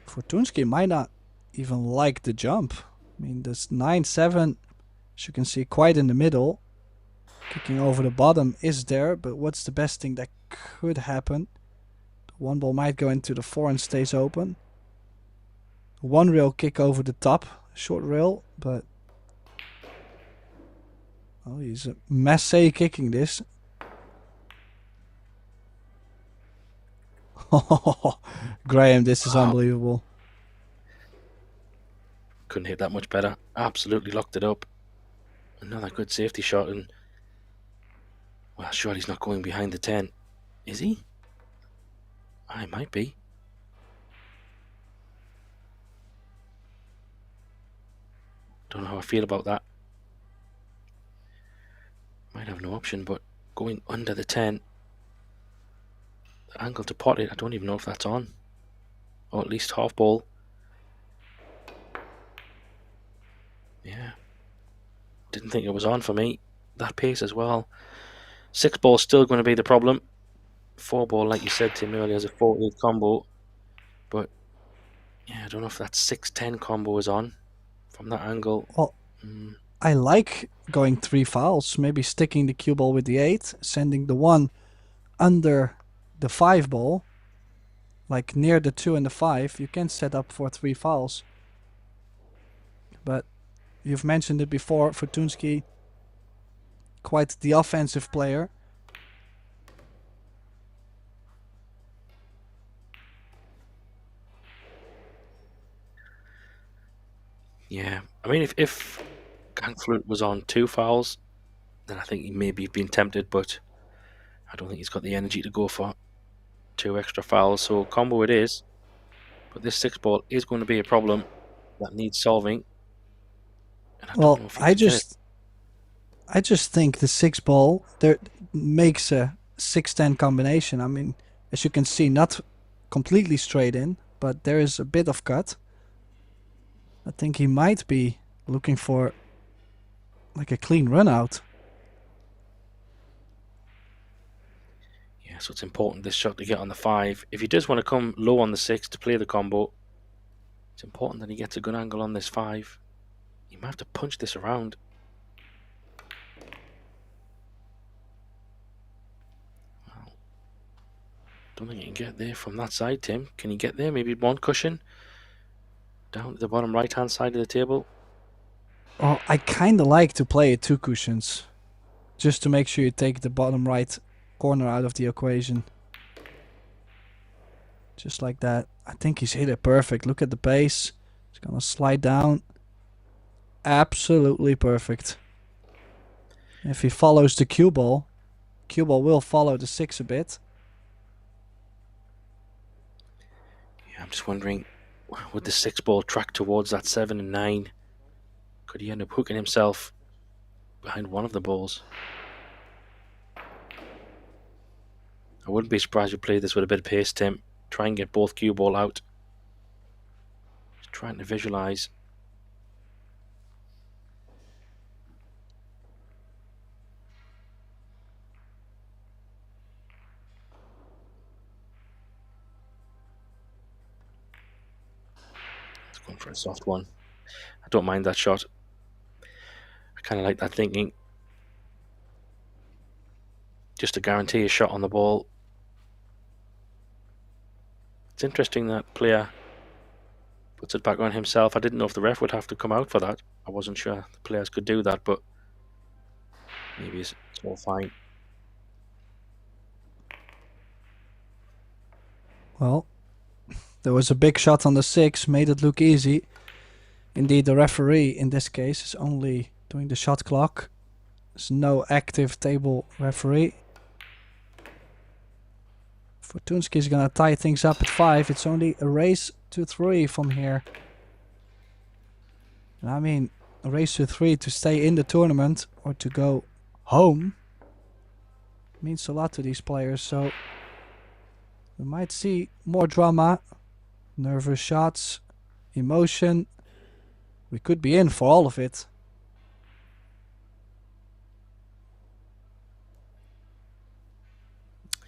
FORTUNSKI might not even like the jump. I mean, this 9-7, as you can see, quite in the middle. Kicking over the bottom is there, but what's the best thing that could happen? The 1 ball might go into the 4 and stays open. 1 rail kick over the top, short rail, but oh, he's a massé kicking this. Graham, this is unbelievable. Couldn't hit that much better. Absolutely locked it up. Another good safety shot, and well, sure, he's not going behind the 10. Is he? I might be. Don't know how I feel about that. Might have no option, but going under the 10. The angle to pot it, I don't even know if that's on. Or at least half ball. Yeah. Didn't think it was on for me. That pace as well. 6 ball still going to be the problem. 4 ball, like you said, Tim, earlier, has a 4-8 combo. But yeah, I don't know if that 6-10 combo is on from that angle. Well, I like going 3 fouls. Maybe sticking the cue ball with the 8, sending the 1 under the 5 ball, like near the 2 and the 5. You can set up for 3 fouls. But you've mentioned it before, FORTUNSKI, quite the offensive player. Yeah, I mean, if GANGFLØT was on 2 fouls, then I think he maybe been tempted, but I don't think he's got the energy to go for 2 extra fouls. So combo it is, but this 6 ball is going to be a problem that needs solving. And I don't know if he can get it. I just think the 6 ball there makes a 6-10 combination. I mean, as you can see, not completely straight in, but there is a bit of cut. I think he might be looking for like a clean run out. Yeah, so it's important this shot to get on the 5. If he does want to come low on the 6 to play the combo, it's important that he gets a good angle on this 5. He might have to punch this around. Well, don't think he can get there from that side, Tim. Can he get there? Maybe 1 cushion down to the bottom right hand side of the table. Oh, I kind of like to play it 2 cushions, just to make sure you take the bottom right corner out of the equation. Just like that. I think he's hit it perfect. Look at the pace. It's gonna slide down. Absolutely perfect. If he follows the cue ball will follow the 6 a bit. Yeah, I'm just wondering, would the 6 ball track towards that 7 and 9? Could he end up hooking himself behind one of the balls? I wouldn't be surprised if you play this with a bit of pace, Tim. Try and get both cue ball out. Just trying to visualize. for a soft one. I don't mind that shot. I kind of like that thinking. Just to guarantee a shot on the ball. It's interesting that player puts it back on himself. I didn't know if the ref would have to come out for that. I wasn't sure the players could do that, but maybe it's all fine. Well, there was a big shot on the 6, made it look easy. Indeed, the referee in this case is only doing the shot clock. There's no active table referee. FORTUNSKI is gonna tie things up at 5. It's only a race to 3 from here. And I mean, a race to 3 to stay in the tournament or to go home means a lot to these players. So we might see more drama, nervous shots, emotion. We could be in for all of it.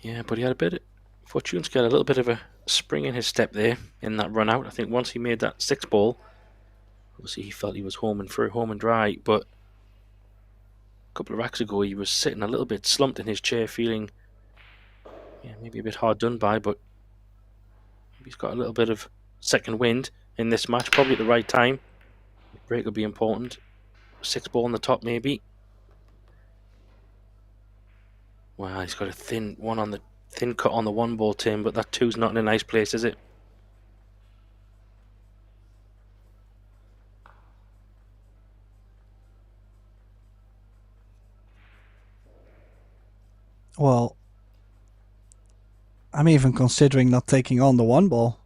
Yeah, but he had a bit. FORTUNSKI had a little bit of a spring in his step there in that run out. I think once he made that 6 ball, obviously he felt he was home and dry. But a couple of racks ago, he was sitting a little bit slumped in his chair, feeling maybe a bit hard done by. But he's got a little bit of second wind in this match, probably at the right time. Break will be important. 6 ball on the top, maybe. Wow, he's got a thin cut on the 1 ball, Tim, but that 2's not in a nice place, is it? Well, I'm even considering not taking on the 1 ball.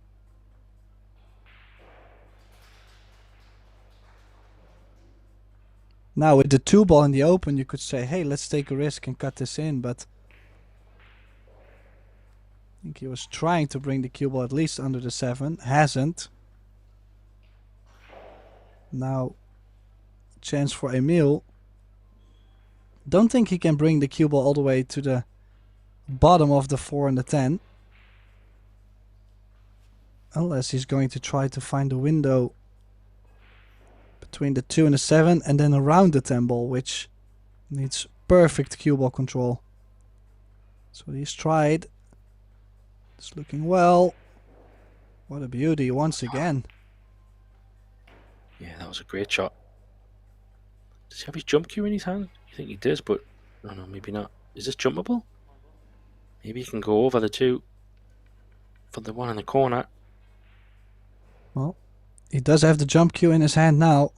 Now with the 2 ball in the open, you could say, hey, let's take a risk and cut this in, but I think he was trying to bring the cue ball at least under the 7. Hasn't. Now, chance for Emil. Don't think he can bring the cue ball all the way to the bottom of the 4 and the 10. Unless he's going to try to find a window between the 2 and the 7 and then around the 10 ball, which needs perfect cue ball control. So he's tried. It's looking well. What a beauty once again. Yeah, that was a great shot. Does he have his jump cue in his hand? I think he does, but no, maybe not. Is this jumpable? Maybe he can go over the 2 for the 1 in the corner. Well, he does have the jump cue in his hand now.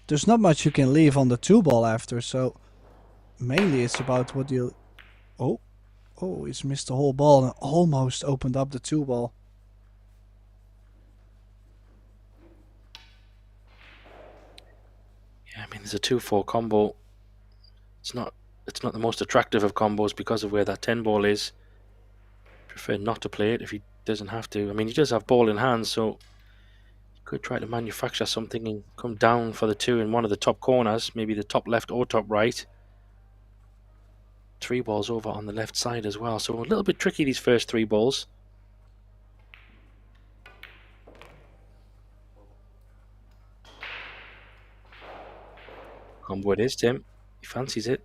There's not much you can leave on the 2 ball after, so mainly it's about what you... Oh, he's missed the whole ball and almost opened up the 2 ball. Yeah, I mean, there's a 2-4 combo. It's not the most attractive of combos because of where that 10 ball is. Prefer not to play it if he doesn't have to. I mean, he does have ball in hand, so he could try to manufacture something and come down for the 2 in one of the top corners, maybe the top left or top right. 3 balls over on the left side as well, so a little bit tricky, these first 3 balls. Combo it is, Tim. He fancies it.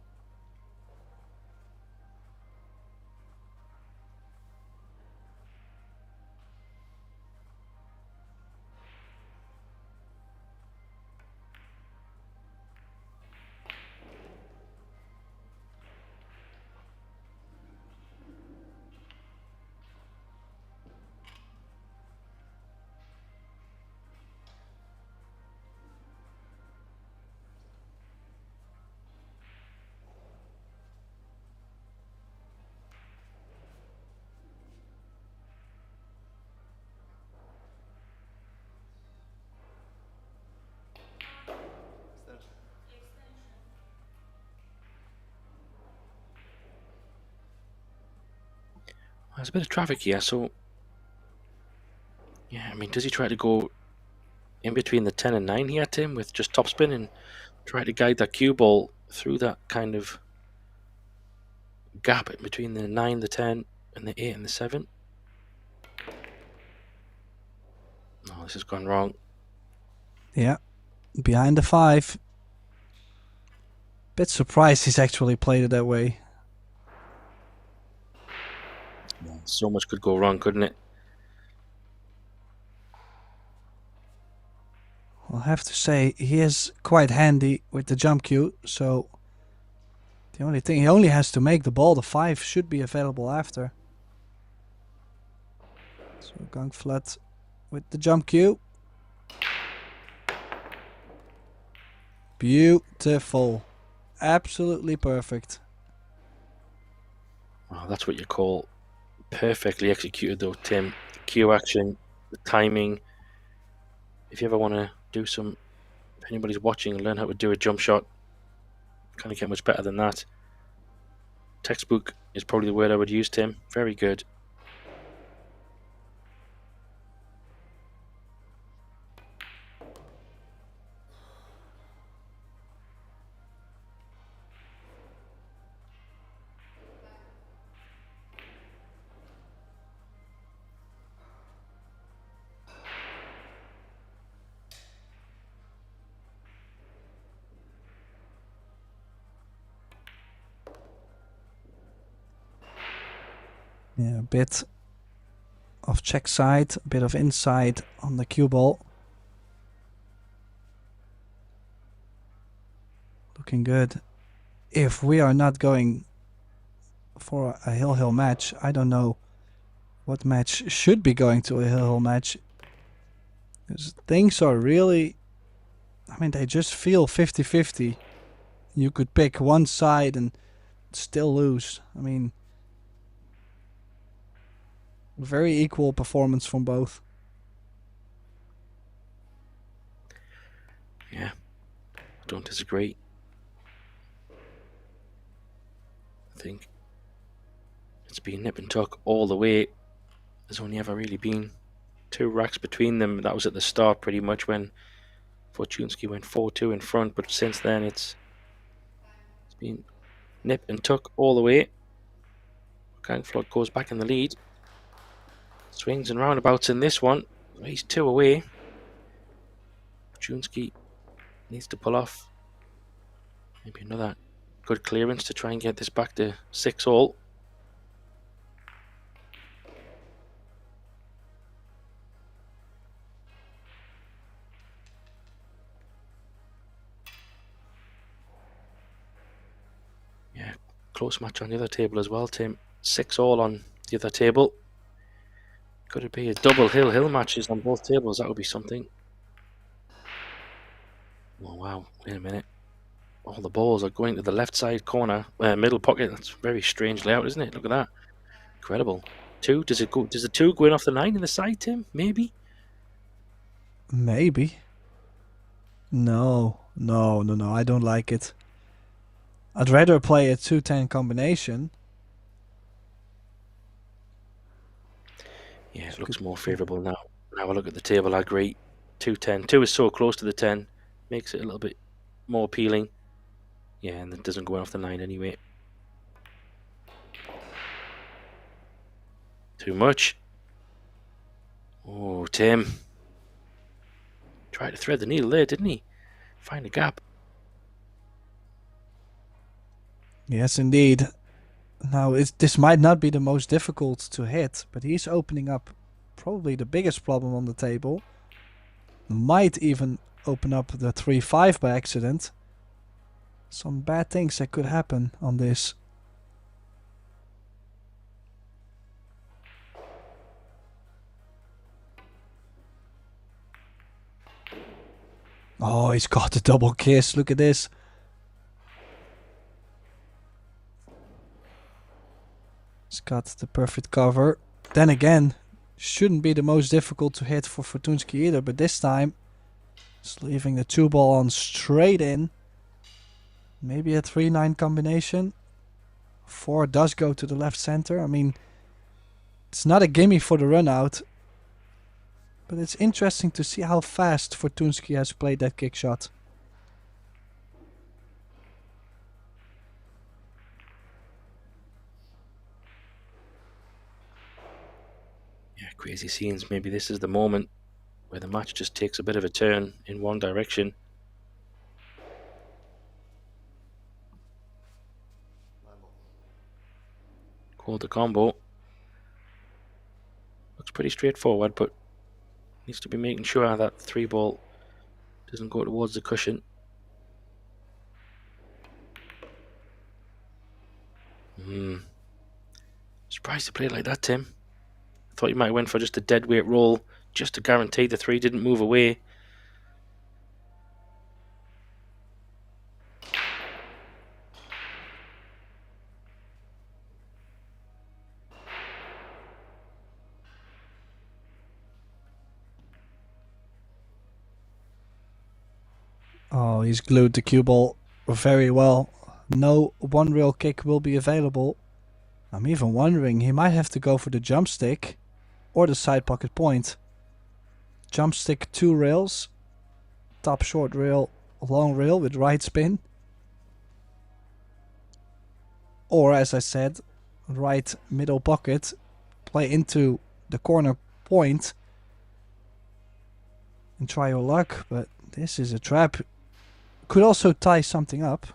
There's a bit of traffic here, so yeah, I mean, does he try to go in between the 10 and 9 here, Tim, with just topspin and try to guide that cue ball through that kind of gap between the 9, the 10, and the 8 and the 7? Oh, this has gone wrong. Yeah, behind the 5. Bit surprised he's actually played it that way. So much could go wrong, couldn't it? I'll have to say he is quite handy with the jump cue, so the only thing he only has to make the ball. The 5 should be available after. So GANGFLØT with the jump cue. Beautiful. Absolutely perfect. Well, that's what you call perfectly executed though, Tim. The cue action, the timing. If you ever want to do some, if anybody's watching and learn how to do a jump shot, can't get much better than that. Textbook is probably the word I would use, Tim. Very good. Yeah, a bit of check side, a bit of inside on the cue ball. Looking good. If we are not going for a hill match, I don't know what match should be going to a hill match. Because things are really, I mean, they just feel 50-50. You could pick one side and still lose. I mean, very equal performance from both. Yeah, I don't disagree. I think it's been nip and tuck all the way. There's only ever really been 2 racks between them. That was at the start pretty much when FORTUNSKI went 4-2 in front, but since then it's been nip and tuck all the way. GANGFLØT goes back in the lead. Swings and roundabouts in this one. He's 2 away. FORTUNSKI needs to pull off maybe another good clearance to try and get this back to 6-all. Yeah, close match on the other table as well, Tim. 6-all on the other table. Could it be a double hill matches on both tables? That would be something. Oh wow, wait a minute. All the balls are going to the left side corner, middle pocket. That's very strange layout, isn't it? Look at that. Incredible. 2, does it go? Does the 2 go in off the 9 in the side, Tim? Maybe? Maybe. No, I don't like it. I'd rather play a 2-10 combination. Yeah, it looks more favourable now. Now I look at the table, I agree. 2-10. 2 is so close to the 10. Makes it a little bit more appealing. Yeah, and it doesn't go off the 9 anyway. Too much. Oh, Tim. Tried to thread the needle there, didn't he? Find a gap. Yes, indeed. Now, this might not be the most difficult to hit, but he's opening up probably the biggest problem on the table. Might even open up the 3-5 by accident. Some bad things that could happen on this. Oh, he's got the double kiss. Look at this. He's got the perfect cover. Then again, shouldn't be the most difficult to hit for FORTUNSKI either, but this time he's leaving the 2 ball on straight in. Maybe a 3-9 combination. 4 does go to the left center. I mean, it's not a gimme for the run out, but it's interesting to see how fast FORTUNSKI has played that kick shot. Yeah, crazy scenes. Maybe this is the moment where the match just takes a bit of a turn in one direction. Called the combo. Looks pretty straightforward, but needs to be making sure that 3-ball doesn't go towards the cushion. Surprised to play like that, Tim. I thought you might have went for just a dead weight roll, just to guarantee the 3 didn't move away. Oh, he's glued the cue ball very well. No one rail kick will be available. I'm even wondering, he might have to go for the jump stick or the side pocket point. Jump stick 2 rails, top short rail, long rail with right spin. Or as I said, right middle pocket, play into the corner point and try your luck, but this is a trap. Could also tie something up.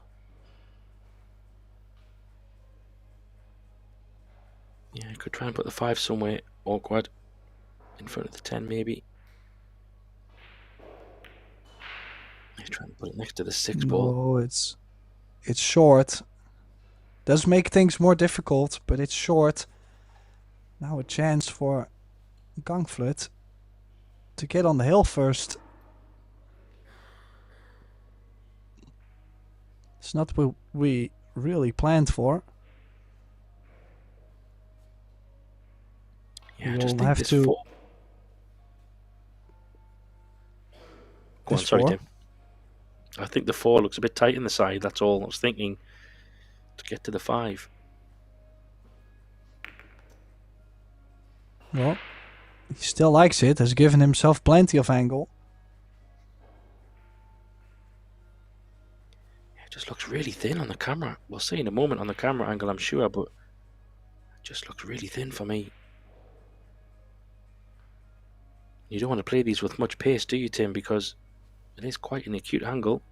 Yeah, I could try and put the 5 somewhere awkward in front of the 10 maybe. I try and put it next to the 6 ball. No, it's short. Does make things more difficult, but it's short. Now a chance for GANGFLØT to get on the hill first. It's not what we really planned for. Yeah, I We'll just think have this to 4. Go on, sorry, 4. Tim. I think the 4 looks a bit tight in the side, that's all. I was thinking to get to the 5. Well, he still likes it, has given himself plenty of angle. It just looks really thin on the camera. We'll see in a moment on the camera angle, I'm sure, but it just looks really thin for me. You don't want to play these with much pace, do you, Tim? Because it is quite an acute angle.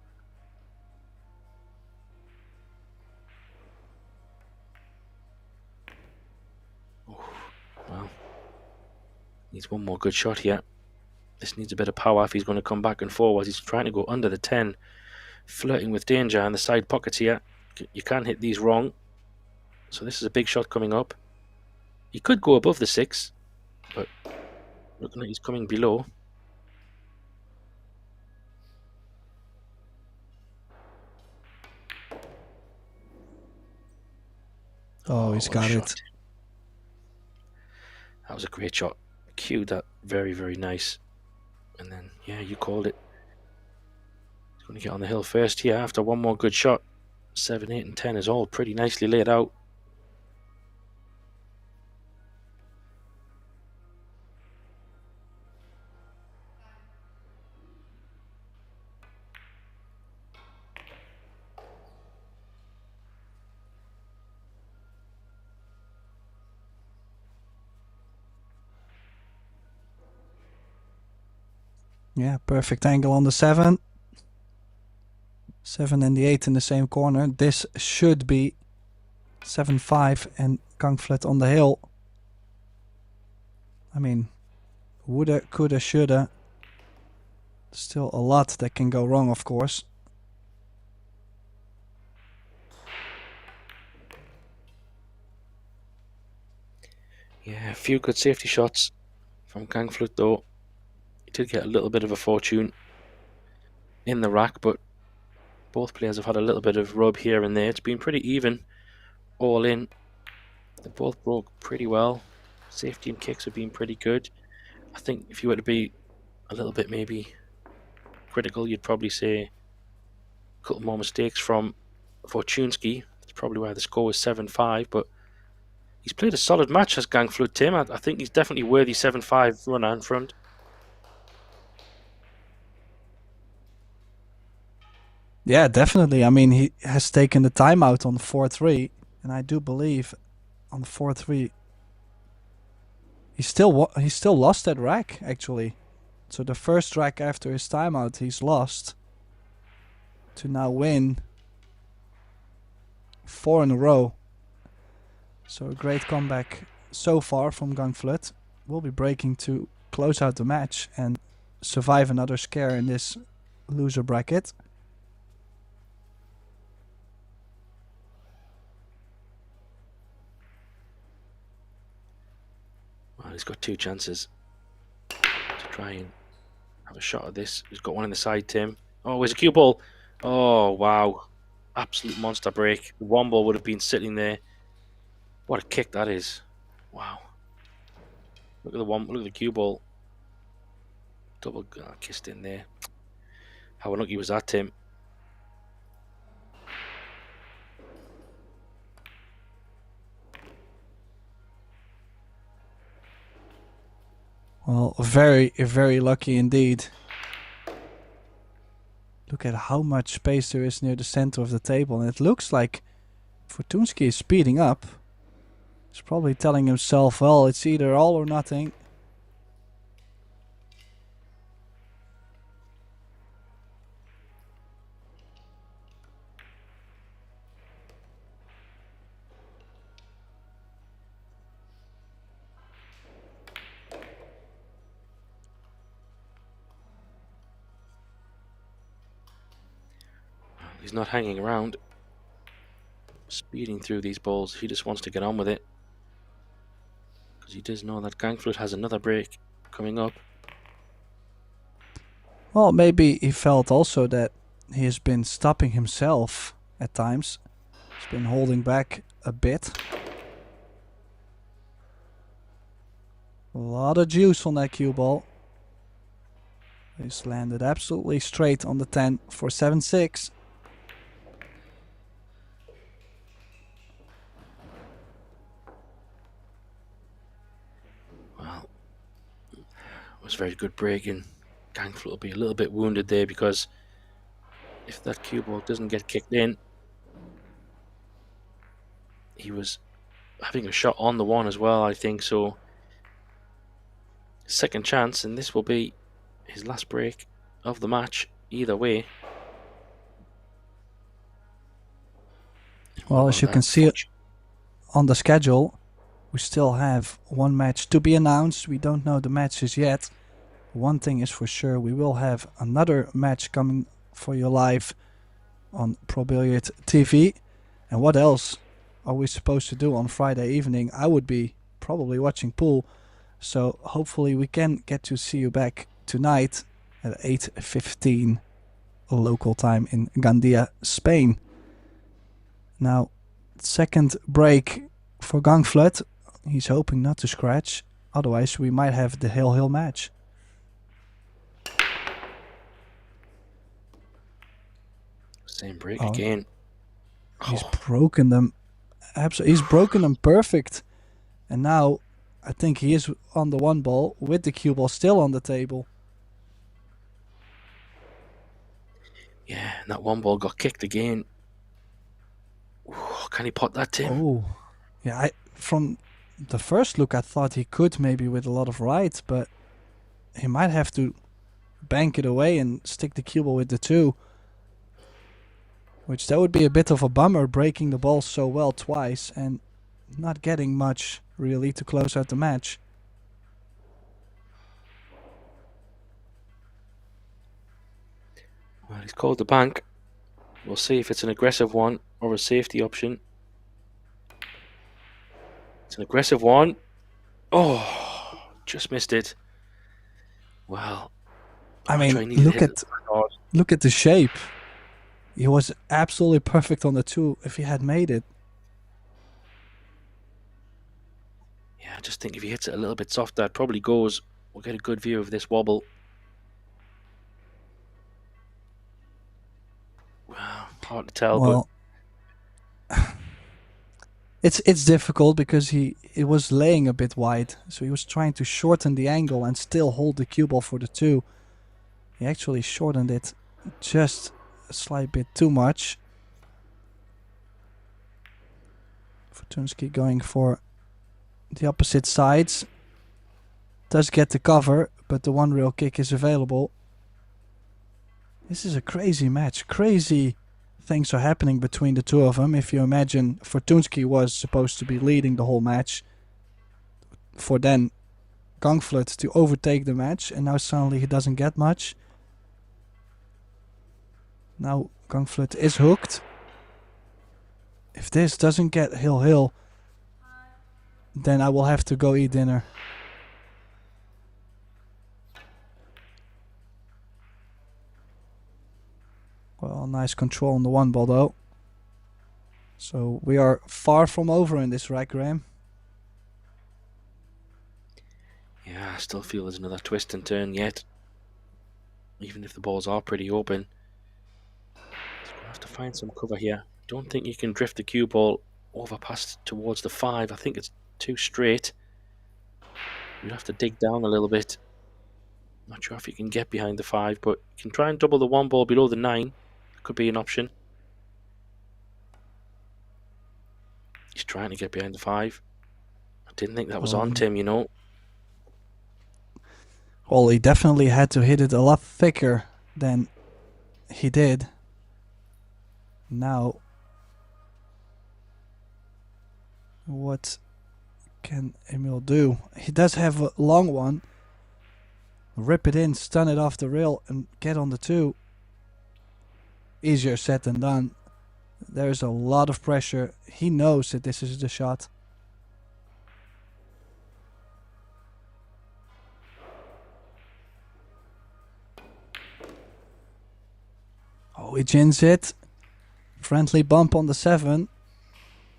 Oh, well, needs one more good shot here. This needs a bit of power if he's going to come back and forward. He's trying to go under the 10, flirting with danger in the side pockets here. You can't hit these wrong. So this is a big shot coming up. He could go above the 6, but looking like he's coming below. Oh, he's got it. That was a great shot. Cued that very, very nice. And then, yeah, you called it. He's going to get on the hill first here after one more good shot. 7, 8, and 10 is all pretty nicely laid out. Yeah, perfect angle on the 7. 7 and the 8 in the same corner. This should be 7-5 and GANGFLØT on the hill. I mean, woulda, coulda, shoulda. Still a lot that can go wrong, of course. Yeah, a few good safety shots from GANGFLØT though. He did get a little bit of a fortune in the rack, but both players have had a little bit of rub here and there. It's been pretty even all in. They both broke pretty well. Safety and kicks have been pretty good. I think if you were to be a little bit maybe critical, you'd probably say a couple more mistakes from FORTUNSKI. That's probably why the score was 7-5, but he's played a solid match as GANGFLØT, Tim. I think he's definitely worthy 7-5 runner in front. Yeah, definitely. I mean, he has taken the timeout on the 4-3, and I do believe on the 4-3 he still lost that rack actually. So the first track after his timeout he's lost, to now win 4 in a row. So a great comeback so far from GANGFLØT. Will be breaking to close out the match and survive another scare in this loser bracket. Well, he's got 2 chances to try and have a shot at this. He's got one in the side, Tim. Oh, there's a cue ball. Oh, wow. Absolute monster break. The 1 ball would have been sitting there. What a kick that is. Wow. Look at the one. Look at the cue ball. Double kissed in there. How unlucky was that, Tim? Well, very, very lucky indeed. Look at how much space there is near the center of the table. And it looks like FORTUNSKI is speeding up. He's probably telling himself, well, it's either all or nothing. He's not hanging around, speeding through these balls. He just wants to get on with it, because he does know that GANGFLØT has another break coming up. Well, maybe he felt also that he has been stopping himself at times. He's been holding back a bit. A lot of juice on that cue ball. He's landed absolutely straight on the 10 for 7-6. Well, it was very good breaking. GANGFLØT will be a little bit wounded there, because if that cue ball doesn't get kicked in, he was having a shot on the 1 as well, I think. So, second chance, and this will be his last break of the match, either way. Well, as you can see on the schedule, we still have 1 match to be announced. We don't know the matches yet. One thing is for sure, we will have another match coming for you live on ProBilliardTV. And what else are we supposed to do on Friday evening? I would be probably watching pool. So hopefully we can get to see you back tonight at 8:15 local time in Gandia, Spain. Now, second break for GANGFLØT. He's hoping not to scratch. Otherwise, we might have the hill match. Same break again. He's broken them. Absolutely, he's broken them perfect. And now, I think he is on the 1 ball with the cue ball still on the table. Yeah, and that 1 ball got kicked again. Ooh, can he pot that, Tim? Oh, yeah. From the first look, I thought he could maybe with a lot of right, but he might have to bank it away and stick the cue ball with the 2. Which that would be a bit of a bummer, breaking the ball so well twice and not getting much really to close out the match. Well, he's called the bank. We'll see if it's an aggressive one or a safety option. It's an aggressive one. Oh, just missed it. Well, I mean, look at the shape. He was absolutely perfect on the 2 if he had made it. Yeah, I just think if he hits it a little bit soft, that probably goes. We'll get a good view of this wobble. Wow, hard to tell, well, but it's difficult because it was laying a bit wide, so he was trying to shorten the angle and still hold the cue ball for the 2. He actually shortened it just a slight bit too much. FORTUNSKI going for the opposite sides. Does get the cover, but the one real kick is available. This is a crazy match. Crazy things are happening between the two of them. If you imagine FORTUNSKI was supposed to be leading the whole match, for then GANGFLØT to overtake the match, and now suddenly he doesn't get much. Now GANGFLØT is hooked. If this doesn't get hill, then I will have to go eat dinner. Well, nice control on the one ball though. So we are far from over in this rack, Graham. Yeah, I still feel there's another twist and turn yet. Even if the balls are pretty open. He's going to have to find some cover here. Don't think you can drift the cue ball over past towards the 5. I think it's too straight. You'd have to dig down a little bit. Not sure if you can get behind the 5, but you can try and double the one ball below the 9. Could be an option. He's trying to get behind the 5. I didn't think that was on Tim, you know. Well, he definitely had to hit it a lot thicker than he did. Now, what can Emil do? He does have a long one. Rip it in, stun it off the rail, and get on the 2. Easier said than done. There's a lot of pressure. He knows that this is the shot. Oh, he gins it. Friendly bump on the 7.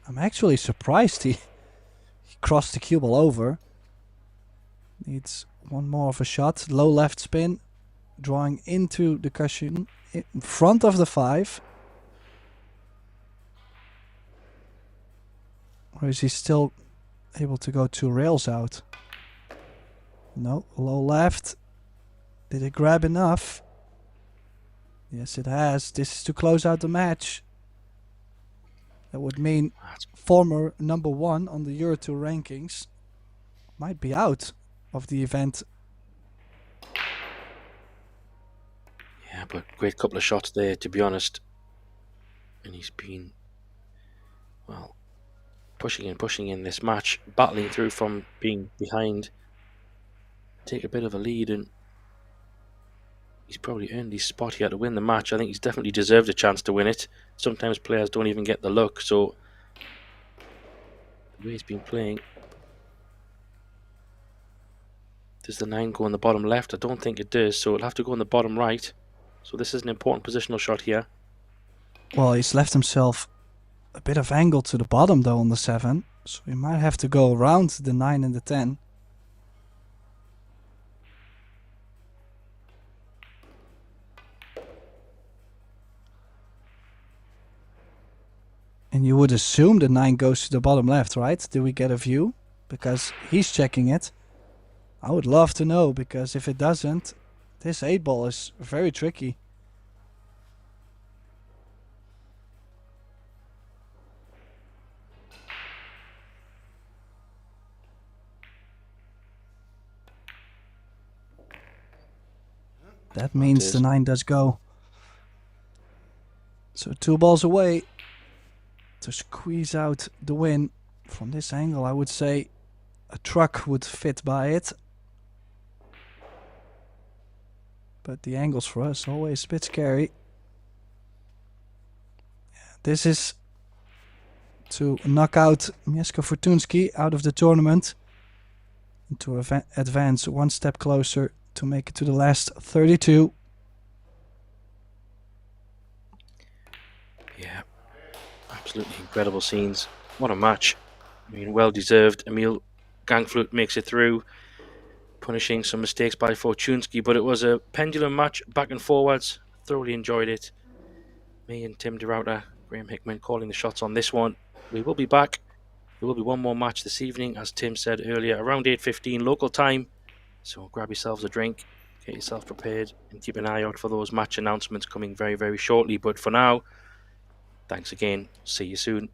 I'm actually surprised he crossed the cue ball over. Needs one more of a shot. Low left spin. Drawing into the cushion in front of the 5. Or is he still able to go 2 rails out? No, low left. Did it grab enough? Yes, it has. This is to close out the match. That would mean former number 1 on the EuroTour rankings might be out of the event. Yeah, but great couple of shots there, to be honest. And he's been, well, pushing in this match, battling through from being behind, take a bit of a lead, and he's probably earned his spot here to win the match. I think he's definitely deserved a chance to win it. Sometimes players don't even get the luck, so the way he's been playing. Does the 9 go on the bottom left? I don't think it does, so it'll have to go on the bottom right. So this is an important positional shot here. Well, he's left himself a bit of angle to the bottom though on the 7, so he might have to go around the 9 and the 10. And you would assume the 9 goes to the bottom left, right? Do we get a view? Because he's checking it. I would love to know, because if it doesn't, this 8 ball is very tricky. That means the 9 does go. So 2 balls away to squeeze out the win. From this angle, I would say a truck would fit by it. But the angles for us always a bit scary. This is to knock out Mieszko FORTUNSKI out of the tournament. And to advance one step closer to make it to the last 32. Yeah, absolutely incredible scenes. What a match. I mean, well deserved. Emil GANGFLØT makes it through, punishing some mistakes by FORTUNSKI, but it was a pendulum match, back and forwards. Thoroughly enjoyed it. Me and Tim DeRouter, Graham Hickman calling the shots on this one. We will be back. There will be one more match this evening, as Tim said earlier, around 8:15 local time. So grab yourselves a drink, get yourself prepared, and keep an eye out for those match announcements coming very, very shortly. But for now, thanks again. See you soon.